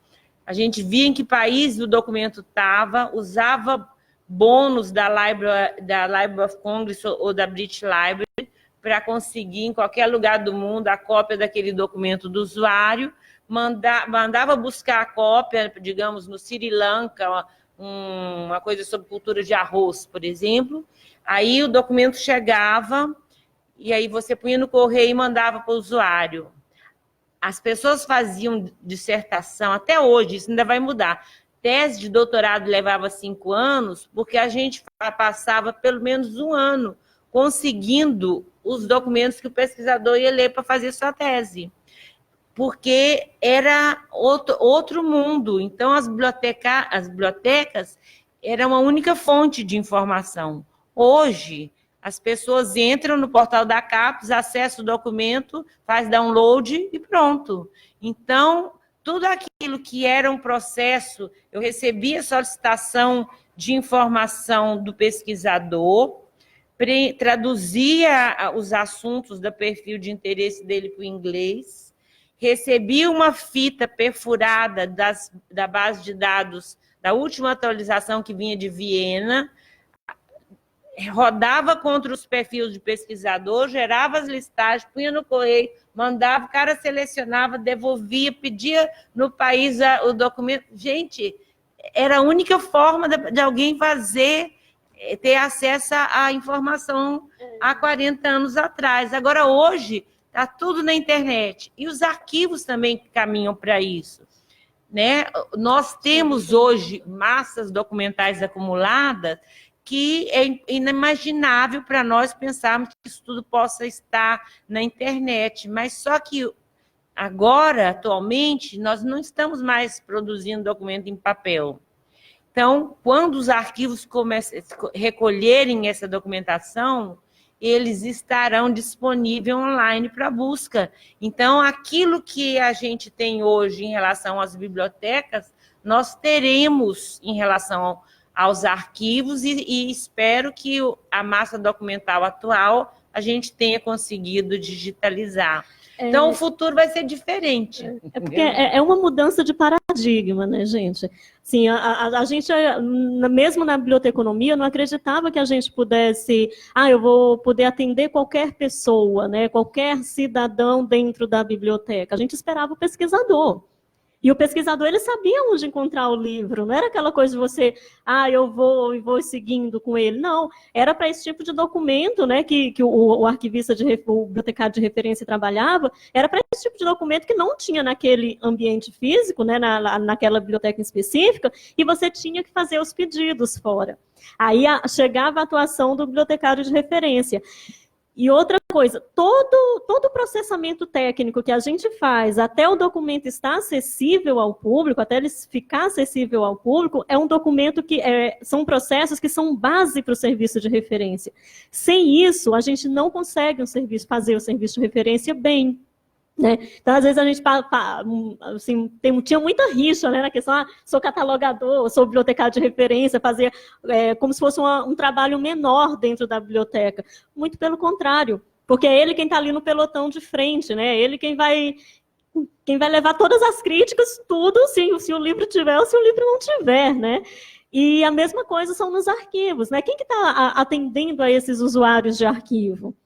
A gente via em que país o documento estava, usava bônus da Library of Congress ou da British Library para conseguir, em qualquer lugar do mundo, a cópia daquele documento do usuário, mandava buscar a cópia, digamos, no Sri Lanka, uma coisa sobre cultura de arroz, por exemplo. Aí o documento chegava, e aí você punha no correio e mandava para o usuário. As pessoas faziam dissertação, até hoje, isso ainda vai mudar. Tese de doutorado levava 5 anos, porque a gente passava pelo menos 1 ano conseguindo os documentos que o pesquisador ia ler para fazer sua tese. Porque era outro mundo. Então, as bibliotecas eram uma única fonte de informação. Hoje, as pessoas entram no portal da CAPES, acessam o documento, faz download e pronto. Então, tudo aquilo que era um processo, eu recebia a solicitação de informação do pesquisador, traduzia os assuntos do perfil de interesse dele para o inglês, recebia uma fita perfurada da base de dados da última atualização que vinha de Viena, rodava contra os perfis de pesquisador, gerava as listagens, punha no correio, mandava, o cara selecionava, devolvia, pedia no país o documento. Gente, era a única forma de alguém ter acesso à informação há 40 anos atrás. Agora, hoje, está tudo na internet. E os arquivos também caminham para isso, né? Nós temos hoje massas documentais acumuladas que é inimaginável para nós pensarmos que isso tudo possa estar na internet. Mas só que agora, atualmente, nós não estamos mais produzindo documento em papel. Então, quando os arquivos recolherem essa documentação, eles estarão disponíveis online para busca. Então, aquilo que a gente tem hoje em relação às bibliotecas, nós teremos em relação aos arquivos e espero que a massa documental atual a gente tenha conseguido digitalizar. Então, o futuro vai ser diferente. Porque é uma mudança de paradigma, né, gente? Assim, a gente, mesmo na biblioteconomia, não acreditava que a gente pudesse... eu vou poder atender qualquer pessoa, né, qualquer cidadão dentro da biblioteca. A gente esperava o pesquisador. E o pesquisador, ele sabia onde encontrar o livro, não era aquela coisa de você, eu vou seguindo com ele. Não, era para esse tipo de documento, né, que o arquivista, o bibliotecário de referência trabalhava, era para esse tipo de documento que não tinha naquele ambiente físico, né, naquela biblioteca específica, e você tinha que fazer os pedidos fora. Aí chegava a atuação do bibliotecário de referência. E outra coisa, todo o processamento técnico que a gente faz até o documento estar acessível ao público, até ele ficar acessível ao público, é um documento que são processos que são base para o serviço de referência. Sem isso, a gente não consegue fazer o serviço de referência bem. Né? Então, às vezes, a gente assim, tinha muita rixa, né, na questão, sou catalogador, sou bibliotecário de referência, fazer como se fosse um trabalho menor dentro da biblioteca. Muito pelo contrário, porque é ele quem está ali no pelotão de frente, né? Ele quem vai levar todas as críticas, tudo, se o livro tiver ou se o livro não tiver, né? E a mesma coisa são nos arquivos, né? Quem que está atendendo a esses usuários de arquivo?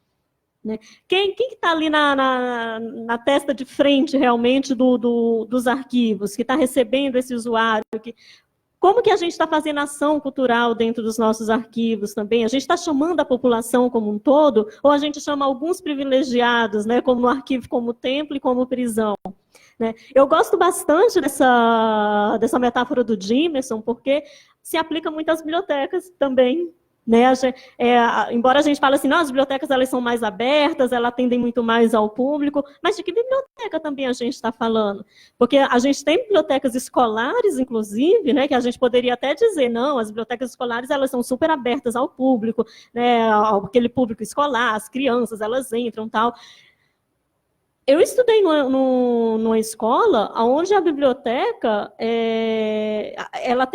Né? Quem está ali na testa de frente, realmente, dos arquivos, que está recebendo esse usuário? Como que a gente está fazendo ação cultural dentro dos nossos arquivos também? A gente está chamando a população como um todo, ou a gente chama alguns privilegiados, né, como no arquivo como templo e como prisão? Né? Eu gosto bastante dessa metáfora do Jimerson, porque se aplica muito às bibliotecas também. Né? Embora a gente fale assim, as bibliotecas elas são mais abertas, elas atendem muito mais ao público, mas de que biblioteca também a gente está falando? Porque a gente tem bibliotecas escolares, inclusive, né, que a gente poderia até dizer, não, as bibliotecas escolares elas são super abertas ao público, né, aquele público escolar, as crianças, elas entram e tal. Eu estudei numa escola onde a biblioteca ela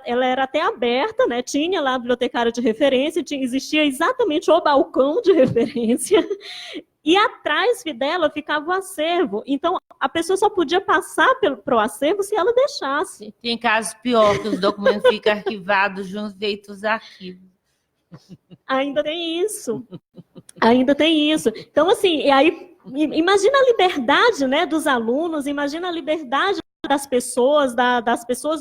era até aberta, né? Tinha lá a bibliotecária de referência, existia exatamente o balcão de referência, e atrás dela ficava o acervo. Então, a pessoa só podia passar para o acervo se ela deixasse. Tem casos piores, que os documentos ficam arquivados junto feitos os arquivos. Ainda tem isso. Ainda tem isso. Então, assim, e aí... Imagina a liberdade, né, dos alunos, imagina a liberdade das pessoas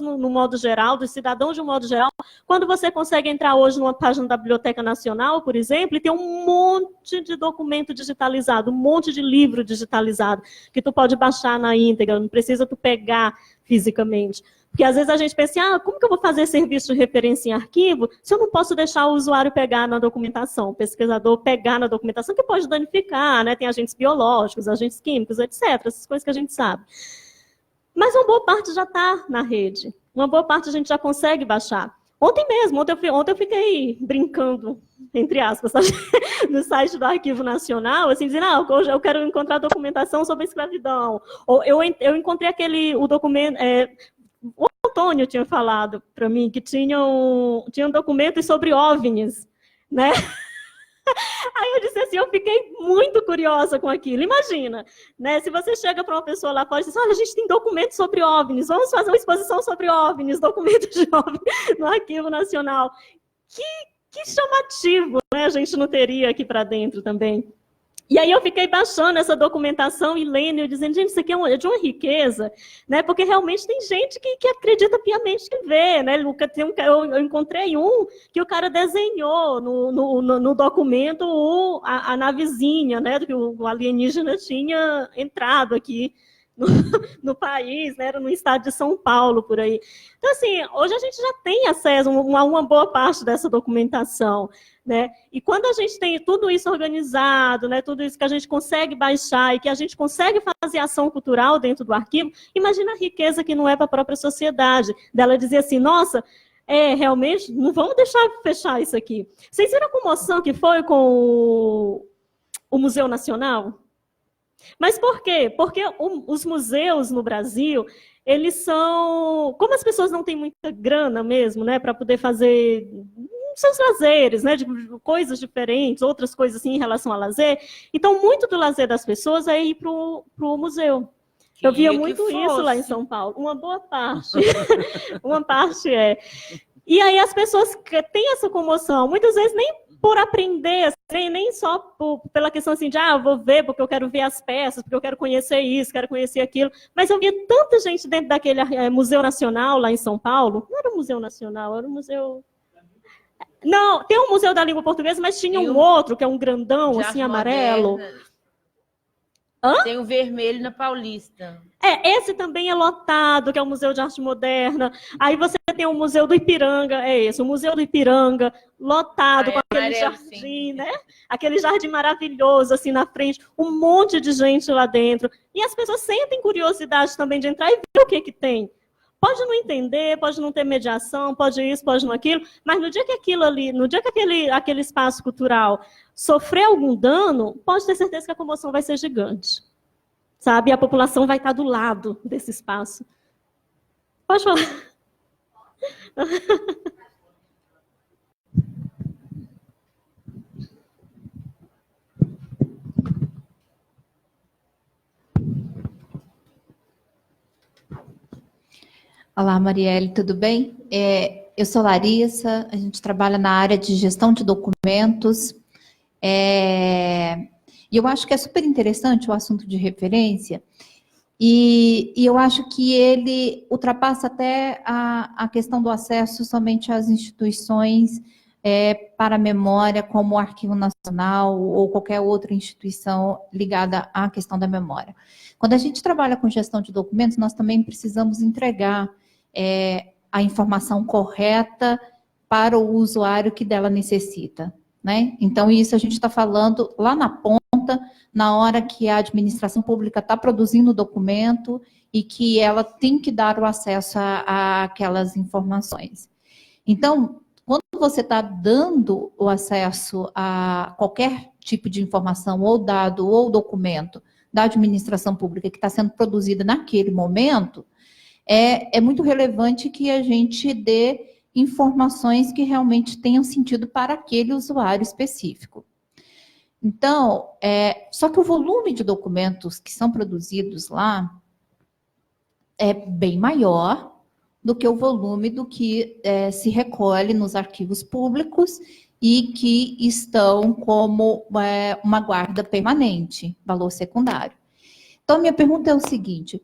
no modo geral, dos cidadãos de um modo geral, quando você consegue entrar hoje numa página da Biblioteca Nacional, por exemplo, e ter um monte de documento digitalizado, um monte de livro digitalizado, que tu pode baixar na íntegra, não precisa tu pegar fisicamente. Porque às vezes a gente pensa, como que eu vou fazer serviço de referência em arquivo se eu não posso deixar o usuário pegar na documentação, o pesquisador pegar na documentação, que pode danificar, né? Tem agentes biológicos, agentes químicos, etc., essas coisas que a gente sabe. Mas uma boa parte já está na rede, uma boa parte a gente já consegue baixar. Ontem eu fiquei brincando, entre aspas, no site do Arquivo Nacional, assim, dizendo, hoje eu quero encontrar documentação sobre a escravidão. Ou eu encontrei o documento... O Antônio tinha falado para mim que tinham documentos sobre OVNIs, né? Aí eu disse assim, eu fiquei muito curiosa com aquilo. Imagina, né? Se você chega para uma pessoa lá fora e diz, olha, a gente tem documentos sobre OVNIs, vamos fazer uma exposição sobre OVNIs, documentos de OVNIs no Arquivo Nacional. Que chamativo, né? A gente não teria aqui para dentro também. E aí eu fiquei baixando essa documentação e lendo, e dizendo, gente, isso aqui é de uma riqueza, né? Porque realmente tem gente que acredita piamente que vê, né? Eu encontrei que o cara desenhou no documento a navezinha, né? Que o alienígena tinha entrado aqui no país, né? Era no estado de São Paulo, por aí. Então, assim, hoje a gente já tem acesso a uma boa parte dessa documentação, né? E quando a gente tem tudo isso organizado, né? Tudo isso que a gente consegue baixar e que a gente consegue fazer ação cultural dentro do arquivo, imagina a riqueza que não é para a própria sociedade, dela dizer assim, nossa, realmente, não vamos deixar fechar isso aqui. Vocês viram a comoção que foi com o Museu Nacional? Mas por quê? Porque os museus no Brasil, eles são... Como as pessoas não têm muita grana mesmo, né, para poder fazer seus lazeres, né, de coisas diferentes, outras coisas assim em relação ao lazer, então muito do lazer das pessoas é ir para o museu. Eu via muito isso lá em São Paulo. Uma boa parte. Uma parte é. E aí as pessoas têm essa comoção, muitas vezes nem por aprender, nem só pela questão assim de, eu vou ver porque eu quero ver as peças, porque eu quero conhecer isso, quero conhecer aquilo. Mas eu via tanta gente dentro daquele Museu Nacional lá em São Paulo. Não era o Museu Nacional, era o Museu... Não, tem um Museu da Língua Portuguesa, mas tinha um outro, que é um grandão, assim, amarelo. Tem o vermelho na Paulista. Esse também é lotado, que é o Museu de Arte Moderna. Aí você tem o Museu do Ipiranga, o Museu do Ipiranga, lotado, com aquele jardim, sim, né? Aquele jardim maravilhoso, assim, na frente, um monte de gente lá dentro. E as pessoas sentem curiosidade também de entrar e ver o que tem. Pode não entender, pode não ter mediação, pode isso, pode não aquilo, mas no dia que aquilo ali, no dia que aquele espaço cultural sofrer algum dano, pode ter certeza que a comoção vai ser gigante. Sabe? E a população vai estar do lado desse espaço. Pode falar. Olá, Marielle, tudo bem? Eu sou Larissa, a gente trabalha na área de gestão de documentos. E eu acho que é super interessante o assunto de referência, e eu acho que ele ultrapassa até a questão do acesso somente às instituições para a memória, como o Arquivo Nacional ou qualquer outra instituição ligada à questão da memória. Quando a gente trabalha com gestão de documentos, nós também precisamos entregar a informação correta para o usuário que dela necessita, né? Então, isso a gente está falando lá na ponta, na hora que a administração pública está produzindo o documento e que ela tem que dar o acesso a aquelas informações. Então, quando você está dando o acesso a qualquer tipo de informação, ou dado, ou documento da administração pública que está sendo produzida naquele momento, é muito relevante que a gente dê informações que realmente tenham sentido para aquele usuário específico. Então, só que o volume de documentos que são produzidos lá é bem maior do que o volume do que se recolhe nos arquivos públicos e que estão como uma guarda permanente, valor secundário. Então, minha pergunta é o seguinte: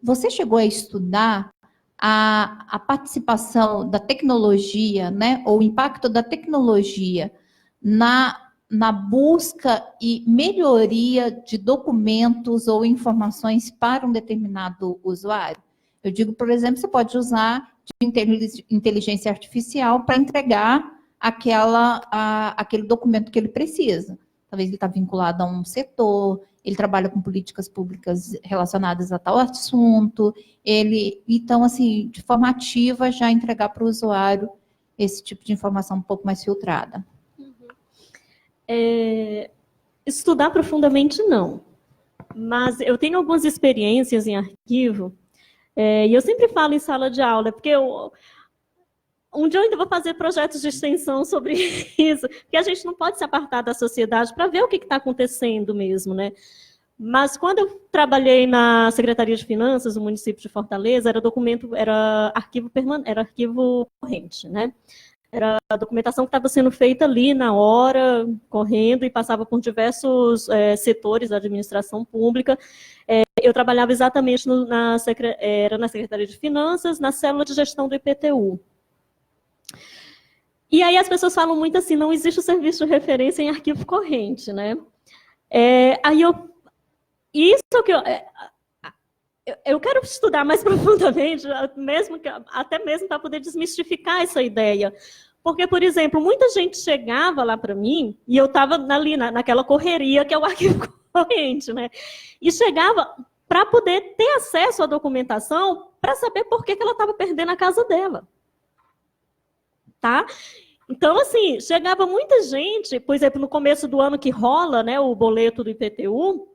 você chegou a estudar a participação da tecnologia, né, ou o impacto da tecnologia na busca e melhoria de documentos ou informações para um determinado usuário? Eu digo, por exemplo, você pode usar de inteligência artificial para entregar aquele documento que ele precisa. Talvez ele está vinculado a um setor, ele trabalha com políticas públicas relacionadas a tal assunto, então, assim, de forma ativa, já entregar para o usuário esse tipo de informação um pouco mais filtrada. Estudar profundamente, não. Mas eu tenho algumas experiências em arquivo, e eu sempre falo em sala de aula, porque um dia eu ainda vou fazer projetos de extensão sobre isso, porque a gente não pode se apartar da sociedade para ver o que está acontecendo mesmo, né? Mas quando eu trabalhei na Secretaria de Finanças do município de Fortaleza, era arquivo corrente, né? Era a documentação que estava sendo feita ali na hora, correndo, e passava por diversos setores da administração pública. Eu trabalhava exatamente na Secretaria de Finanças, na célula de gestão do IPTU. E aí as pessoas falam muito assim, não existe o serviço de referência em arquivo corrente, né? Eu quero estudar mais profundamente, até mesmo para poder desmistificar essa ideia. Porque, por exemplo, muita gente chegava lá para mim, e eu estava ali naquela correria que é o arquivo corrente, né? E chegava para poder ter acesso à documentação para saber por que ela estava perdendo a casa dela. tá? Então, assim, chegava muita gente, por exemplo, no começo do ano que rola, né, o boleto do IPTU,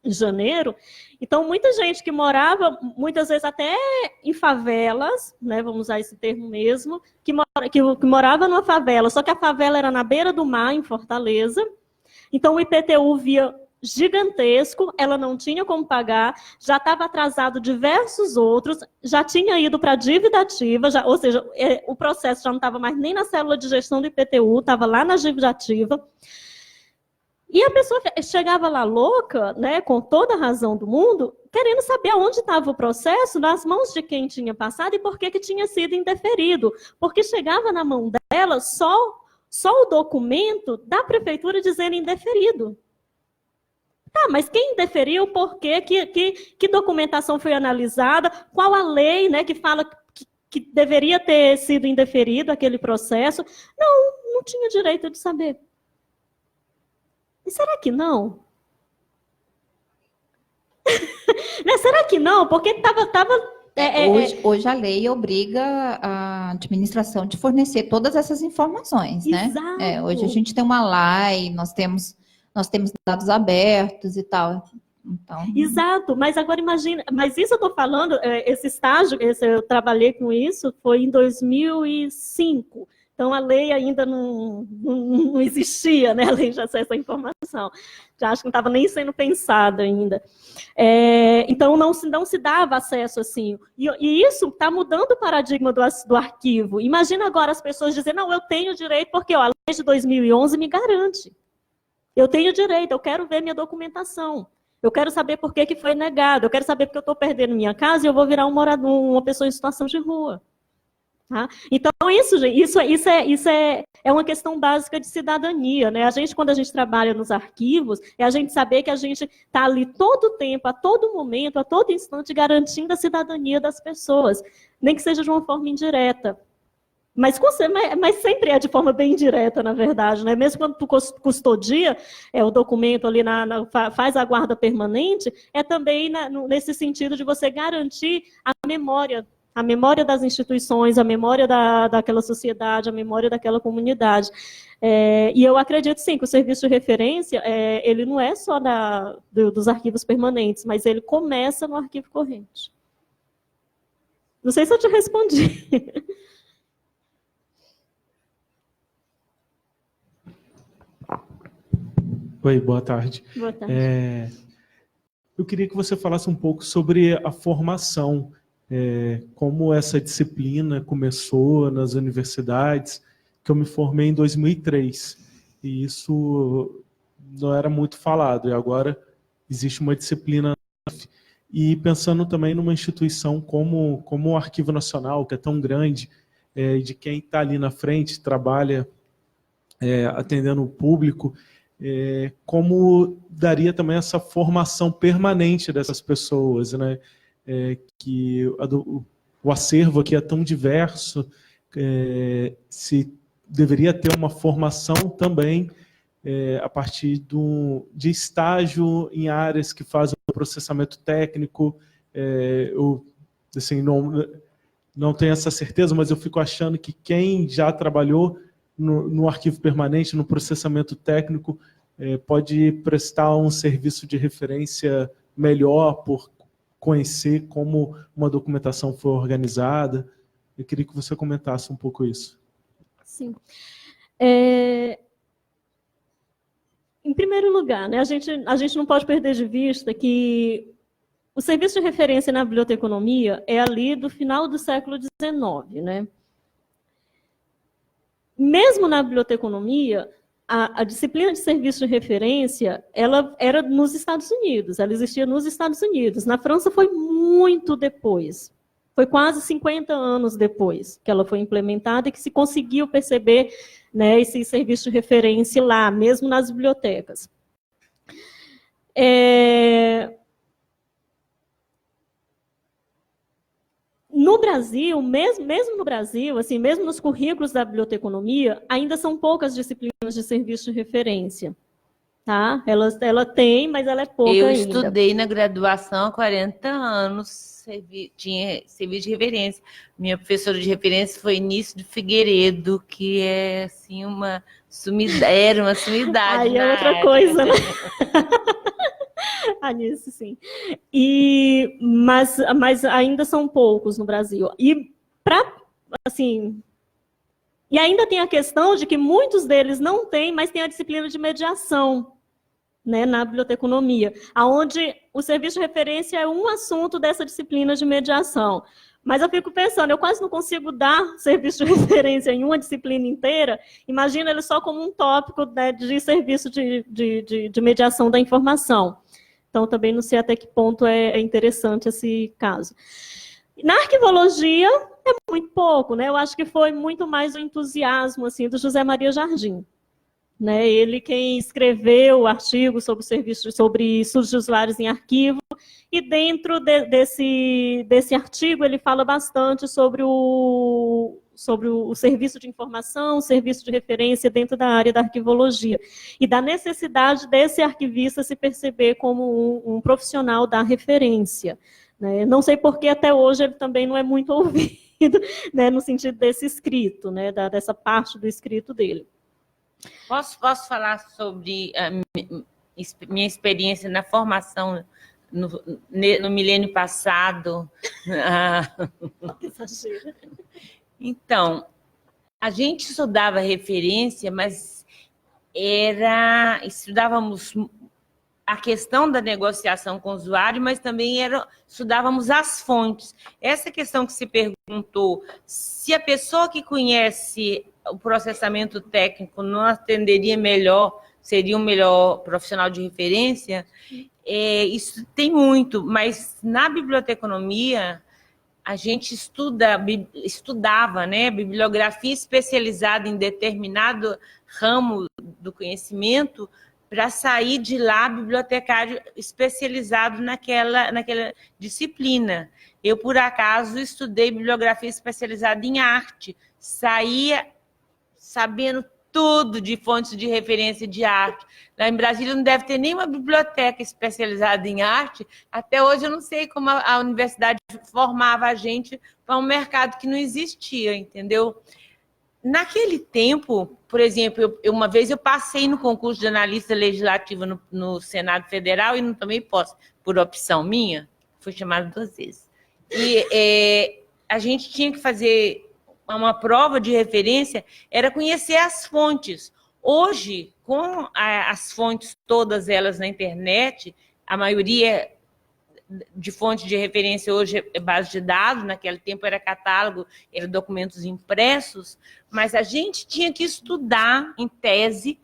em janeiro, então muita gente que morava, muitas vezes até em favelas, né, vamos usar esse termo mesmo, que morava numa favela, só que a favela era na beira do mar, em Fortaleza, então o IPTU via gigantesco, ela não tinha como pagar, já estava atrasado diversos outros, já tinha ido para a dívida ativa, ou seja, o processo já não estava mais nem na célula de gestão do IPTU, estava lá na dívida ativa. E a pessoa chegava lá louca, né, com toda a razão do mundo, querendo saber onde estava o processo, nas mãos de quem tinha passado e por que tinha sido indeferido. Porque chegava na mão dela só o documento da prefeitura dizendo indeferido. Tá, mas quem indeferiu, por quê? Que documentação foi analisada? Qual a lei, né, que fala que deveria ter sido indeferido aquele processo? Não tinha direito de saber. E será que não? Né, será que não? Porque estava... Hoje a lei obriga a administração de fornecer todas essas informações, né? Exato. Hoje a gente tem uma lei, nós temos dados abertos e tal. Então... Exato, mas agora imagina, mas isso eu estou falando, esse estágio, eu trabalhei com isso, foi em 2005. Então, a lei ainda não existia, né? A lei de acesso à informação. Já acho que não estava nem sendo pensada ainda. Então, não se dava acesso assim. E isso está mudando o paradigma do arquivo. Imagina agora as pessoas dizendo, não, eu tenho direito, porque a lei de 2011 me garante. Eu tenho direito, eu quero ver minha documentação. Eu quero saber por que foi negado. Eu quero saber porque eu estou perdendo minha casa e eu vou virar uma pessoa em situação de rua. Tá? Então, isso é uma questão básica de cidadania, né? Quando a gente trabalha nos arquivos, é a gente saber que a gente está ali todo o tempo, a todo momento, a todo instante, garantindo a cidadania das pessoas, nem que seja de uma forma indireta. Mas sempre é de forma bem direta, na verdade, né? Mesmo quando tu custodia o documento ali, faz a guarda permanente, é também nesse sentido de você garantir a memória das instituições, a memória daquela sociedade, a memória daquela comunidade. E eu acredito, sim, que o serviço de referência, ele não é só dos arquivos permanentes, mas ele começa no arquivo corrente. Não sei se eu te respondi. Oi, boa tarde. Boa tarde. Eu queria que você falasse um pouco sobre a formação, como essa disciplina começou nas universidades, que eu me formei em 2003, e isso não era muito falado, e agora existe uma disciplina. E pensando também numa instituição como o Arquivo Nacional, que é tão grande, de quem está ali na frente, trabalha atendendo o público, como daria também essa formação permanente dessas pessoas, né? Que o acervo aqui é tão diverso, se deveria ter uma formação também a partir de estágio em áreas que fazem o processamento técnico. Eu assim, não tenho essa certeza, mas eu fico achando que quem já trabalhou no arquivo permanente, no processamento técnico, pode prestar um serviço de referência melhor por conhecer como uma documentação foi organizada. Eu queria que você comentasse um pouco isso. Sim. Em primeiro lugar, né, a gente não pode perder de vista que o serviço de referência na biblioteconomia é ali do final do século XIX, né? Mesmo na biblioteconomia, a disciplina de serviço de referência, ela era nos Estados Unidos, ela existia nos Estados Unidos. Na França foi muito depois, foi quase 50 anos depois que ela foi implementada e que se conseguiu perceber, né, esse serviço de referência lá, mesmo nas bibliotecas. No Brasil, mesmo no Brasil, assim, mesmo nos currículos da biblioteconomia, ainda são poucas disciplinas de serviço de referência. tá? Ela tem, mas ela é pouca Eu ainda. estudei na graduação há 40 anos, tinha serviço de referência. Minha professora de referência foi Início de Figueiredo, que é assim era uma sumidade. Aí é na outra área. coisa, né? Nisso, sim. Mas ainda são poucos no Brasil. Assim, e ainda tem a questão de que muitos deles não têm, mas tem a disciplina de mediação, né, na biblioteconomia, onde o serviço de referência é um assunto dessa disciplina de mediação. Mas eu fico pensando, eu quase não consigo dar serviço de referência em uma disciplina inteira, imagina ele só como um tópico, né, de serviço de mediação da informação. Então, também não sei até que ponto é interessante esse caso. Na arquivologia, é muito pouco, né? Eu acho que foi muito mais o entusiasmo assim, do José Maria Jardim. Né? Ele quem escreveu o artigo sobre o serviço, sobre estudos de usuários em arquivo, e dentro desse artigo ele fala bastante sobre o serviço de informação, o serviço de referência dentro da área da arquivologia, e da necessidade desse arquivista se perceber como um profissional da referência. Né? Não sei por que até hoje ele também não é muito ouvido, né, no sentido desse escrito, né, dessa parte do escrito dele. Posso falar sobre a minha experiência na formação no milênio passado? Então, a gente estudava referência, mas estudávamos a questão da negociação com o usuário, mas também estudávamos as fontes. Essa questão que se perguntou, se a pessoa que conhece o processamento técnico não atenderia melhor, seria um melhor profissional de referência, isso tem muito, mas na biblioteconomia a gente estudava, né, bibliografia especializada em determinado ramo do conhecimento, para sair de lá bibliotecário especializado naquela disciplina. Eu, por acaso, estudei bibliografia especializada em arte, saía sabendo tudo de fontes de referência de arte. Lá em Brasília não deve ter nenhuma biblioteca especializada em arte. Até hoje eu não sei como a universidade formava a gente para um mercado que não existia, entendeu? Naquele tempo, por exemplo, uma vez eu passei no concurso de analista legislativo no Senado Federal e não tomei posse, por opção minha, fui chamada 2 vezes. E a gente tinha que fazer uma prova de referência, era conhecer as fontes. Hoje, com as fontes todas elas na internet, a maioria de fonte de referência hoje é base de dados, naquele tempo era catálogo, eram documentos impressos, mas a gente tinha que estudar em tese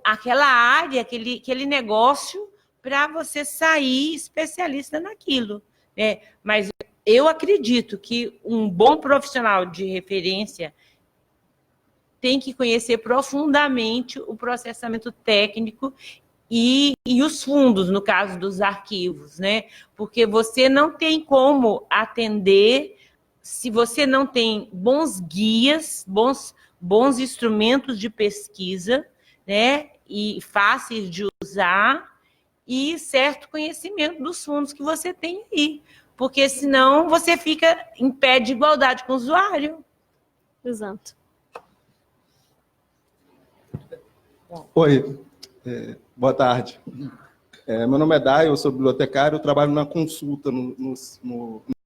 aquela área, aquele negócio, para você sair especialista naquilo. Né? Mas eu acredito que um bom profissional de referência tem que conhecer profundamente o processamento técnico e os fundos, no caso dos arquivos, né? Porque você não tem como atender se você não tem bons guias, bons instrumentos de pesquisa, né? E fáceis de usar, e certo conhecimento dos fundos que você tem aí. Porque senão você fica em pé de igualdade com o usuário. Exato. Oi. Boa tarde. Meu nome é Dai, eu sou bibliotecário, eu trabalho na consulta, na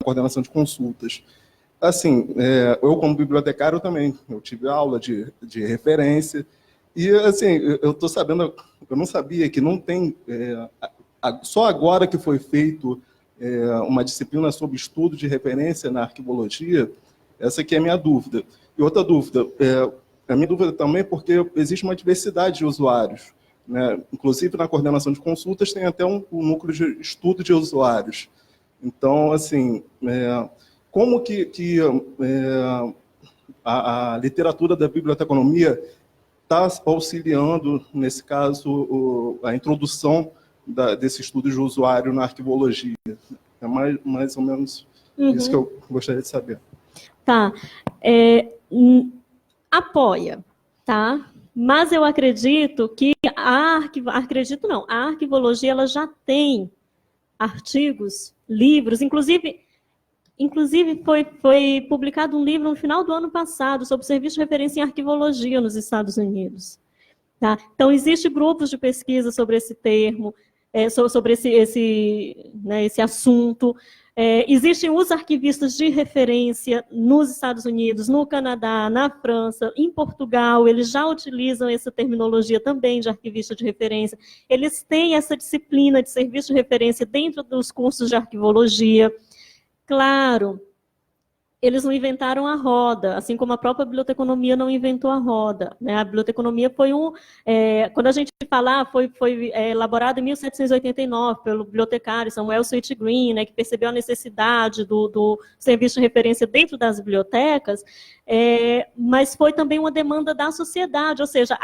coordenação de consultas. Assim, eu como bibliotecário também, eu tive aula de referência, e assim, eu estou sabendo, eu não sabia que não tem, só agora que foi feito uma disciplina sobre estudo de referência na arquivologia, essa aqui é a minha dúvida. E outra dúvida, a minha dúvida também é porque existe uma diversidade de usuários. Né? Inclusive, na coordenação de consultas, tem até um núcleo de estudo de usuários. Então, assim, como que a literatura da biblioteconomia está auxiliando, nesse caso, a introdução desse estudo de usuário na arquivologia? É mais ou menos isso que eu gostaria de saber. Tá. Apoia, tá? Mas eu acredito que a arquivologia ela já tem artigos, livros, inclusive foi publicado um livro no final do ano passado sobre o serviço de referência em arquivologia nos Estados Unidos. Tá? Então, existem grupos de pesquisa sobre esse termo, sobre esse assunto. Existem os arquivistas de referência nos Estados Unidos, no Canadá, na França, em Portugal, eles já utilizam essa terminologia também de arquivista de referência. Eles têm essa disciplina de serviço de referência dentro dos cursos de arquivologia. Claro, eles não inventaram a roda, assim como a própria biblioteconomia não inventou a roda. Né? A biblioteconomia foi quando a gente fala, foi elaborada em 1789 pelo bibliotecário Samuel Sweet Green, né, que percebeu a necessidade do serviço de referência dentro das bibliotecas, mas foi também uma demanda da sociedade, ou seja,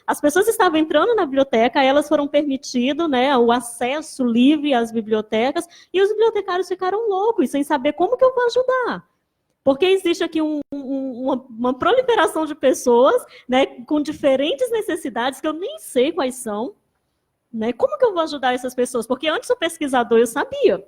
as pessoas estavam entrando na biblioteca, elas foram permitido, né, o acesso livre às bibliotecas, e os bibliotecários ficaram loucos, sem saber como que eu vou ajudar. Porque existe aqui uma proliferação de pessoas, né, com diferentes necessidades, que eu nem sei quais são. Né? Como que eu vou ajudar essas pessoas? Porque antes o pesquisador eu sabia.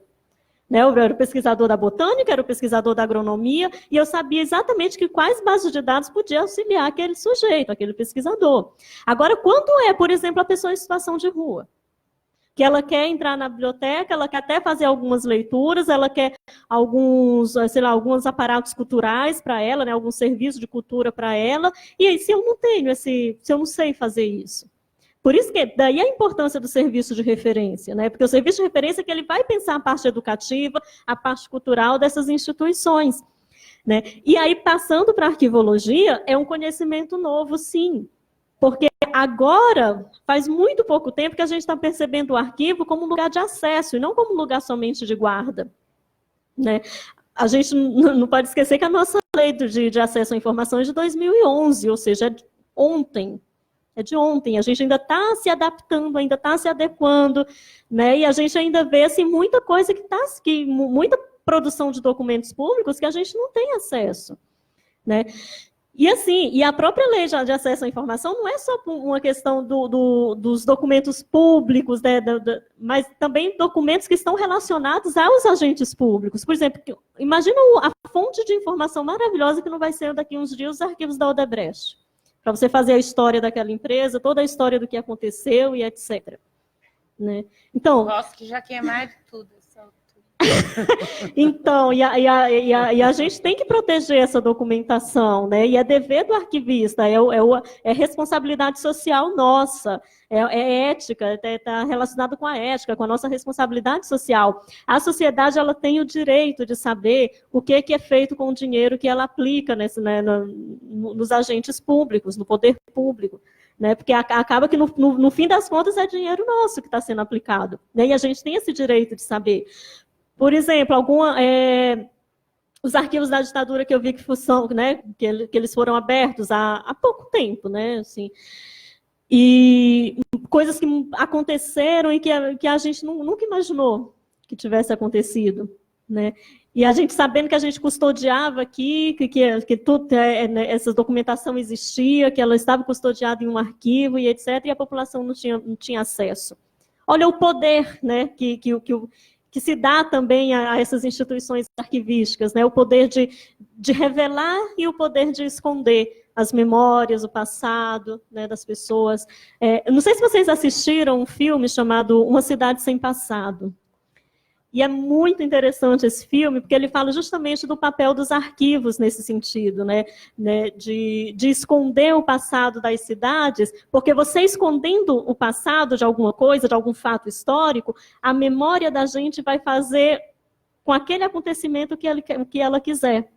Né? Eu era o pesquisador da botânica, era o pesquisador da agronomia, e eu sabia exatamente quais bases de dados podia auxiliar aquele sujeito, aquele pesquisador. Agora, quando por exemplo, a pessoa em situação de rua, que ela quer entrar na biblioteca, ela quer até fazer algumas leituras, ela quer alguns aparatos culturais para ela, né, algum serviço de cultura para ela, e aí se eu não sei fazer isso. Por isso que daí a importância do serviço de referência, né? Porque o serviço de referência é que ele vai pensar a parte educativa, a parte cultural dessas instituições. Né? E aí, passando para a arquivologia, é um conhecimento novo, sim. Porque agora, faz muito pouco tempo que a gente está percebendo o arquivo como lugar de acesso, e não como lugar somente de guarda. Né? A gente não pode esquecer que a nossa lei de acesso à informação é de 2011, ou seja, é de ontem. É de ontem. A gente ainda está se adaptando, ainda está se adequando, né? E a gente ainda vê assim, muita coisa muita produção de documentos públicos que a gente não tem acesso. Né? E assim, e a própria lei de acesso à informação não é só uma questão dos documentos públicos, né, mas também documentos que estão relacionados aos agentes públicos. Por exemplo, imagina a fonte de informação maravilhosa que não vai ser daqui a uns dias os arquivos da Odebrecht, para você fazer a história daquela empresa, toda a história do que aconteceu e etc. Né? Então, Gosto que já queimar de tudo. Então, e a gente tem que proteger essa documentação, né? E é dever do arquivista, é responsabilidade social nossa, é ética, está relacionado com a ética, com a nossa responsabilidade social. A sociedade ela tem o direito de saber o que é feito com o dinheiro que ela aplica nos agentes públicos, no poder público. Né? Porque acaba que, no fim das contas, é dinheiro nosso que está sendo aplicado. Né? E a gente tem esse direito de saber. Por exemplo, os arquivos da ditadura que eu vi que eles foram abertos há pouco tempo, né? Assim, e coisas que aconteceram e que a gente nunca imaginou que tivesse acontecido. Né? E a gente sabendo que a gente custodiava aqui, que essa documentação existia, que ela estava custodiada em um arquivo e etc., e a população não tinha acesso. Olha o poder, né, que se dá também a essas instituições arquivísticas, né? O poder de revelar e o poder de esconder as memórias, o passado, né, das pessoas. Não sei se vocês assistiram um filme chamado Uma Cidade Sem Passado. E é muito interessante esse filme, porque ele fala justamente do papel dos arquivos nesse sentido, né? De esconder o passado das cidades, porque você escondendo o passado de alguma coisa, de algum fato histórico, a memória da gente vai fazer com aquele acontecimento que ela quiser.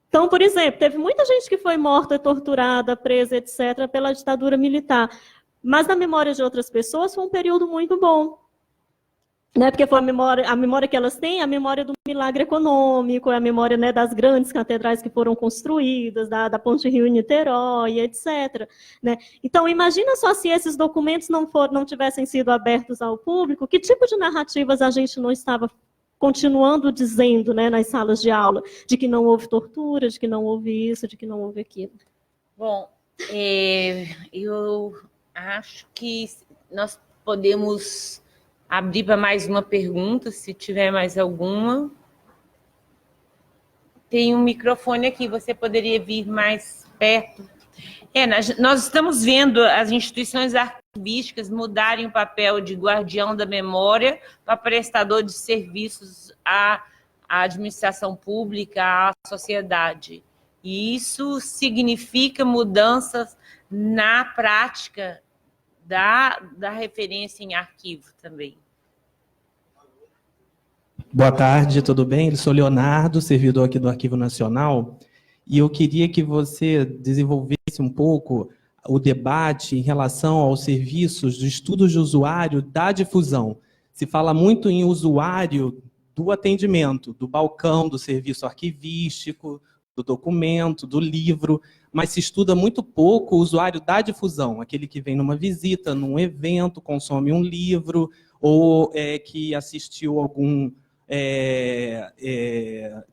Então, por exemplo, teve muita gente que foi morta, torturada, presa, etc., pela ditadura militar, mas na memória de outras pessoas foi um período muito bom. Né, porque foi a memória que elas têm, a memória do milagre econômico, a memória, né, das grandes catedrais que foram construídas, da Ponte Rio-Niterói, etc. Né? Então, imagina só se esses documentos não tivessem sido abertos ao público, que tipo de narrativas a gente não estava continuando dizendo, né, nas salas de aula, de que não houve tortura, de que não houve isso, de que não houve aquilo. Bom, Eu acho que nós podemos abrir para mais uma pergunta, se tiver mais alguma. Tem um microfone aqui, você poderia vir mais perto? Nós estamos vendo as instituições arquivísticas mudarem o papel de guardião da memória para prestador de serviços à administração pública, à sociedade. E isso significa mudanças na prática da referência em arquivo também. Boa tarde, tudo bem? Eu sou Leonardo, servidor aqui do Arquivo Nacional, e eu queria que você desenvolvesse um pouco o debate em relação aos serviços de estudos de usuário da difusão. Se fala muito em usuário do atendimento, do balcão, do serviço arquivístico, do documento, do livro, mas se estuda muito pouco o usuário da difusão, aquele que vem numa visita, num evento, consome um livro, ou que assistiu algum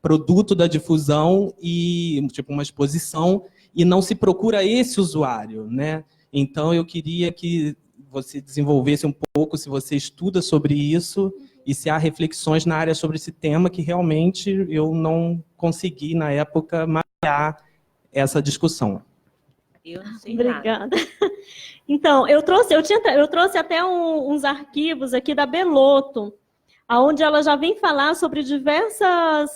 produto da difusão, e tipo uma exposição, e não se procura esse usuário, né? Então, eu queria que você desenvolvesse um pouco, se você estuda sobre isso, e se há reflexões na área sobre esse tema, que realmente eu não consegui, na época, mapear essa discussão. Eu não sei. Obrigada. Nada. Então, eu trouxe até uns arquivos aqui da Beloto, onde ela já vem falar sobre diversas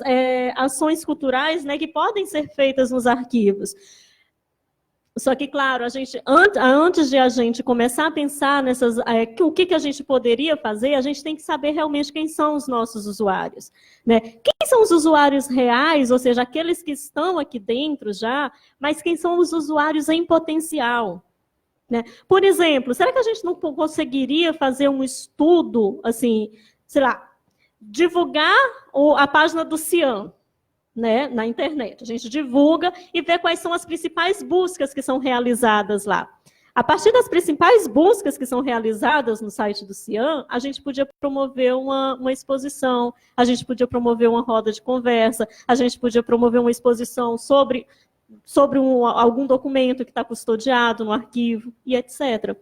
ações culturais, né, que podem ser feitas nos arquivos. Só que, claro, antes de a gente começar a pensar nessas, o que a gente poderia fazer, a gente tem que saber realmente quem são os nossos usuários, né? Quem são os usuários reais, ou seja, aqueles que estão aqui dentro já, mas quem são os usuários em potencial, né? Por exemplo, será que a gente não conseguiria fazer um estudo, assim, sei lá, divulgar a página do CIAN, né, na internet? A gente divulga e vê quais são as principais buscas que são realizadas lá. A partir das principais buscas que são realizadas no site do CIAN, a gente podia promover uma exposição, a gente podia promover uma roda de conversa, a gente podia promover uma exposição sobre algum documento que está custodiado no arquivo, e etc.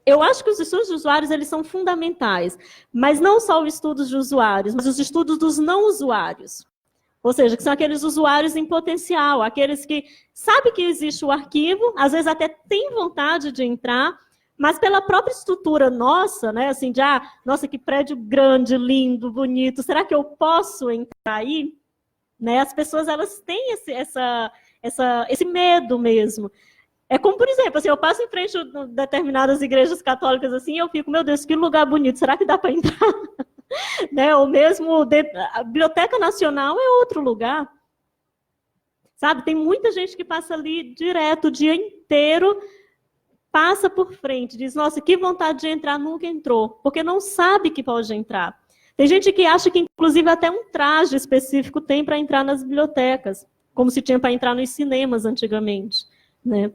Eu acho que os estudos de usuários, eles são fundamentais, mas não só os estudos de usuários, mas os estudos dos não usuários. Ou seja, que são aqueles usuários em potencial, aqueles que sabem que existe o arquivo, às vezes até têm vontade de entrar, mas pela própria estrutura nossa, né, assim, de, nossa, que prédio grande, lindo, bonito, será que eu posso entrar aí? Né, as pessoas, elas têm esse medo mesmo. É como, por exemplo, assim, eu passo em frente a determinadas igrejas católicas assim, e eu fico, meu Deus, que lugar bonito, será que dá para entrar? Né? Ou mesmo a Biblioteca Nacional é outro lugar. Sabe, tem muita gente que passa ali direto, o dia inteiro, passa por frente, diz, nossa, que vontade de entrar, nunca entrou, porque não sabe que pode entrar. Tem gente que acha que, inclusive, até um traje específico tem para entrar nas bibliotecas, como se tinha para entrar nos cinemas antigamente, né?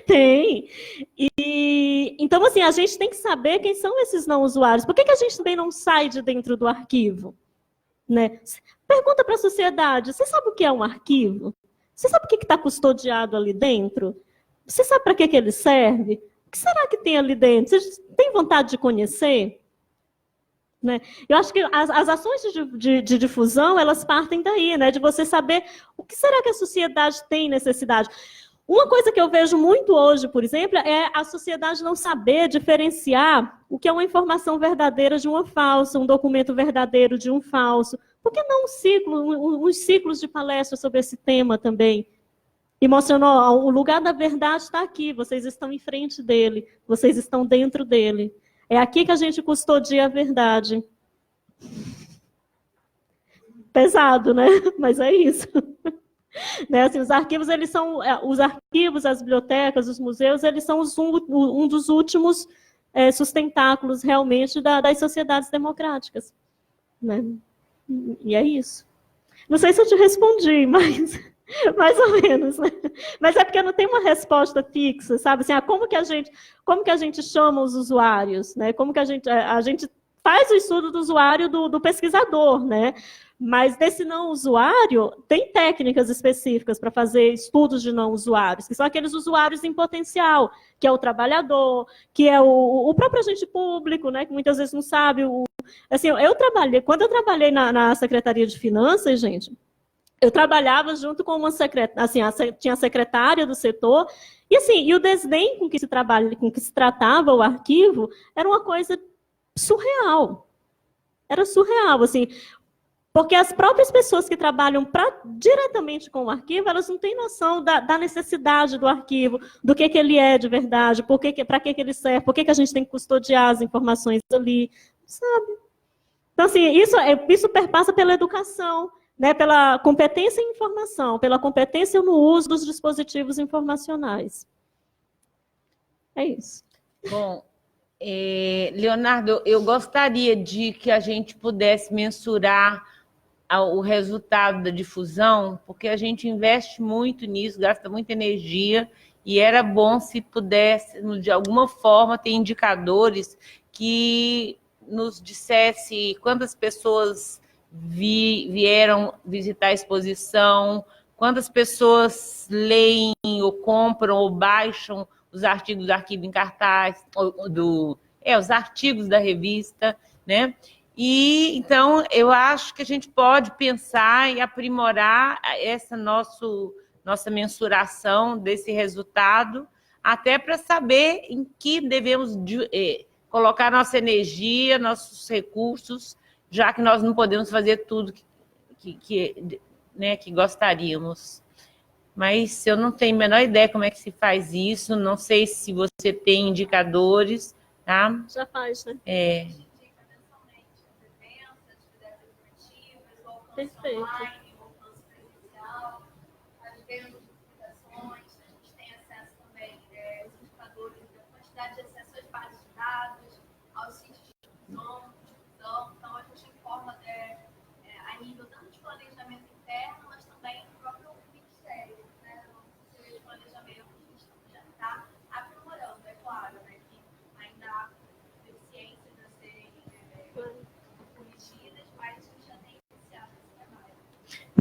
Tem. Então, assim, a gente tem que saber quem são esses não usuários. Por que a gente também não sai de dentro do arquivo? Né? Pergunta para a sociedade, você sabe o que é um arquivo? Você sabe o que está custodiado ali dentro? Você sabe para que ele serve? O que será que tem ali dentro? Você tem vontade de conhecer? Né? Eu acho que as ações de difusão, elas partem daí, né? De você saber o que será que a sociedade tem necessidade. Uma coisa que eu vejo muito hoje, por exemplo, é a sociedade não saber diferenciar o que é uma informação verdadeira de uma falsa, um documento verdadeiro de um falso. Por que não uns ciclos de palestras sobre esse tema também? E mostrando, o lugar da verdade está aqui, vocês estão em frente dele, vocês estão dentro dele. É aqui que a gente custodia a verdade. Pesado, né? Mas é isso. Né, assim, os arquivos, as bibliotecas, os museus, eles são um dos últimos sustentáculos, realmente, das sociedades democráticas. Né? E é isso. Não sei se eu te respondi, mas mais ou menos. Né? Mas é porque não tem uma resposta fixa, sabe? Assim, como que a gente chama os usuários? Né? Como que a gente faz o estudo do usuário do pesquisador, né? Mas desse não usuário, tem técnicas específicas para fazer estudos de não usuários, que são aqueles usuários em potencial, que é o trabalhador, que é o próprio agente público, né, que muitas vezes não sabe. Assim, quando eu trabalhei na Secretaria de Finanças, gente, eu trabalhava junto com uma secretária, assim, tinha a secretária do setor, e assim, e o desdém com que se tratava o arquivo era uma coisa surreal. Era surreal, assim, porque as próprias pessoas que trabalham diretamente com o arquivo, elas não têm noção da necessidade do arquivo, do que ele é de verdade, para que ele serve, por que a gente tem que custodiar as informações ali, sabe? Então, assim, isso perpassa pela educação, né, pela competência em informação, pela competência no uso dos dispositivos informacionais. É isso. Bom, Leonardo, eu gostaria de que a gente pudesse mensurar o resultado da difusão, porque a gente investe muito nisso, gasta muita energia, e era bom se pudesse, de alguma forma, ter indicadores que nos dissesse quantas pessoas vieram visitar a exposição, quantas pessoas leem ou compram ou baixam os artigos do arquivo em cartaz, os artigos da revista, né? E, então, eu acho que a gente pode pensar e aprimorar essa nossa mensuração desse resultado, até para saber em que devemos colocar nossa energia, nossos recursos, já que nós não podemos fazer tudo que gostaríamos. Mas eu não tenho a menor ideia como é que se faz isso, não sei se você tem indicadores, tá? Já faz, né? Perfeito.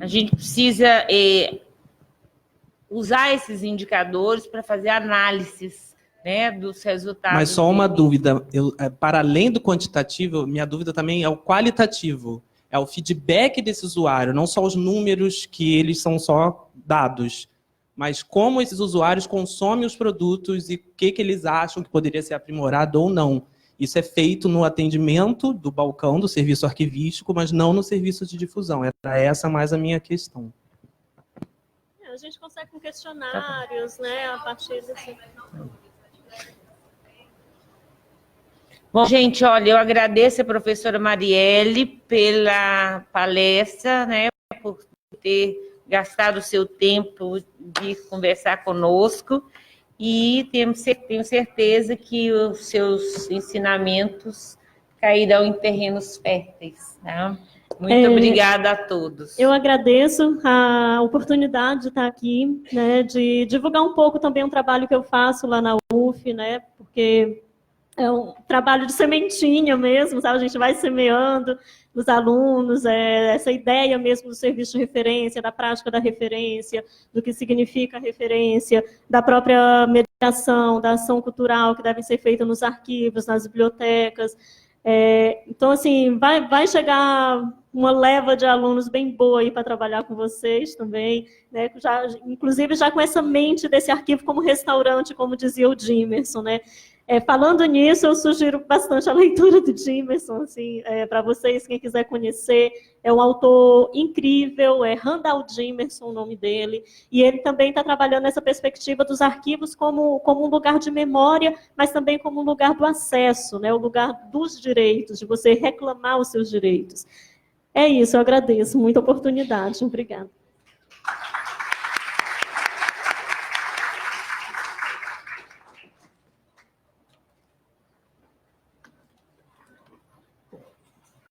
A gente precisa usar esses indicadores para fazer análises, né, dos resultados. Mas só uma dúvida, para além do quantitativo, minha dúvida também é o qualitativo, é o feedback desse usuário, não só os números, que eles são só dados, mas como esses usuários consomem os produtos e o que eles acham que poderia ser aprimorado ou não. Isso é feito no atendimento do balcão do serviço arquivístico, mas não no serviço de difusão. Era essa mais a minha questão. A gente consegue com questionários, né, a partir desse... Bom, gente, olha, eu agradeço a professora Marielle pela palestra, né, por ter gastado o seu tempo de conversar conosco. E tenho certeza que os seus ensinamentos cairão em terrenos férteis. Tá? Muito obrigada a todos. Eu agradeço a oportunidade de estar aqui, né, de divulgar um pouco também um trabalho que eu faço lá na UF, né, porque é um trabalho de sementinha mesmo, sabe? A gente vai semeando os alunos, essa ideia mesmo do serviço de referência, da prática da referência, do que significa a referência, da própria mediação, da ação cultural que deve ser feita nos arquivos, nas bibliotecas. Então, assim, vai chegar uma leva de alunos bem boa aí para trabalhar com vocês também, né? Inclusive já com essa mente desse arquivo como restaurante, como dizia o Dimerson, né? Falando nisso, eu sugiro bastante a leitura do Dimerson, assim, para vocês, quem quiser conhecer. É um autor incrível, é Randall Dimerson o nome dele, e ele também está trabalhando nessa perspectiva dos arquivos como um lugar de memória, mas também como um lugar do acesso, né, o lugar dos direitos, de você reclamar os seus direitos. É isso, eu agradeço, muita oportunidade. Obrigada.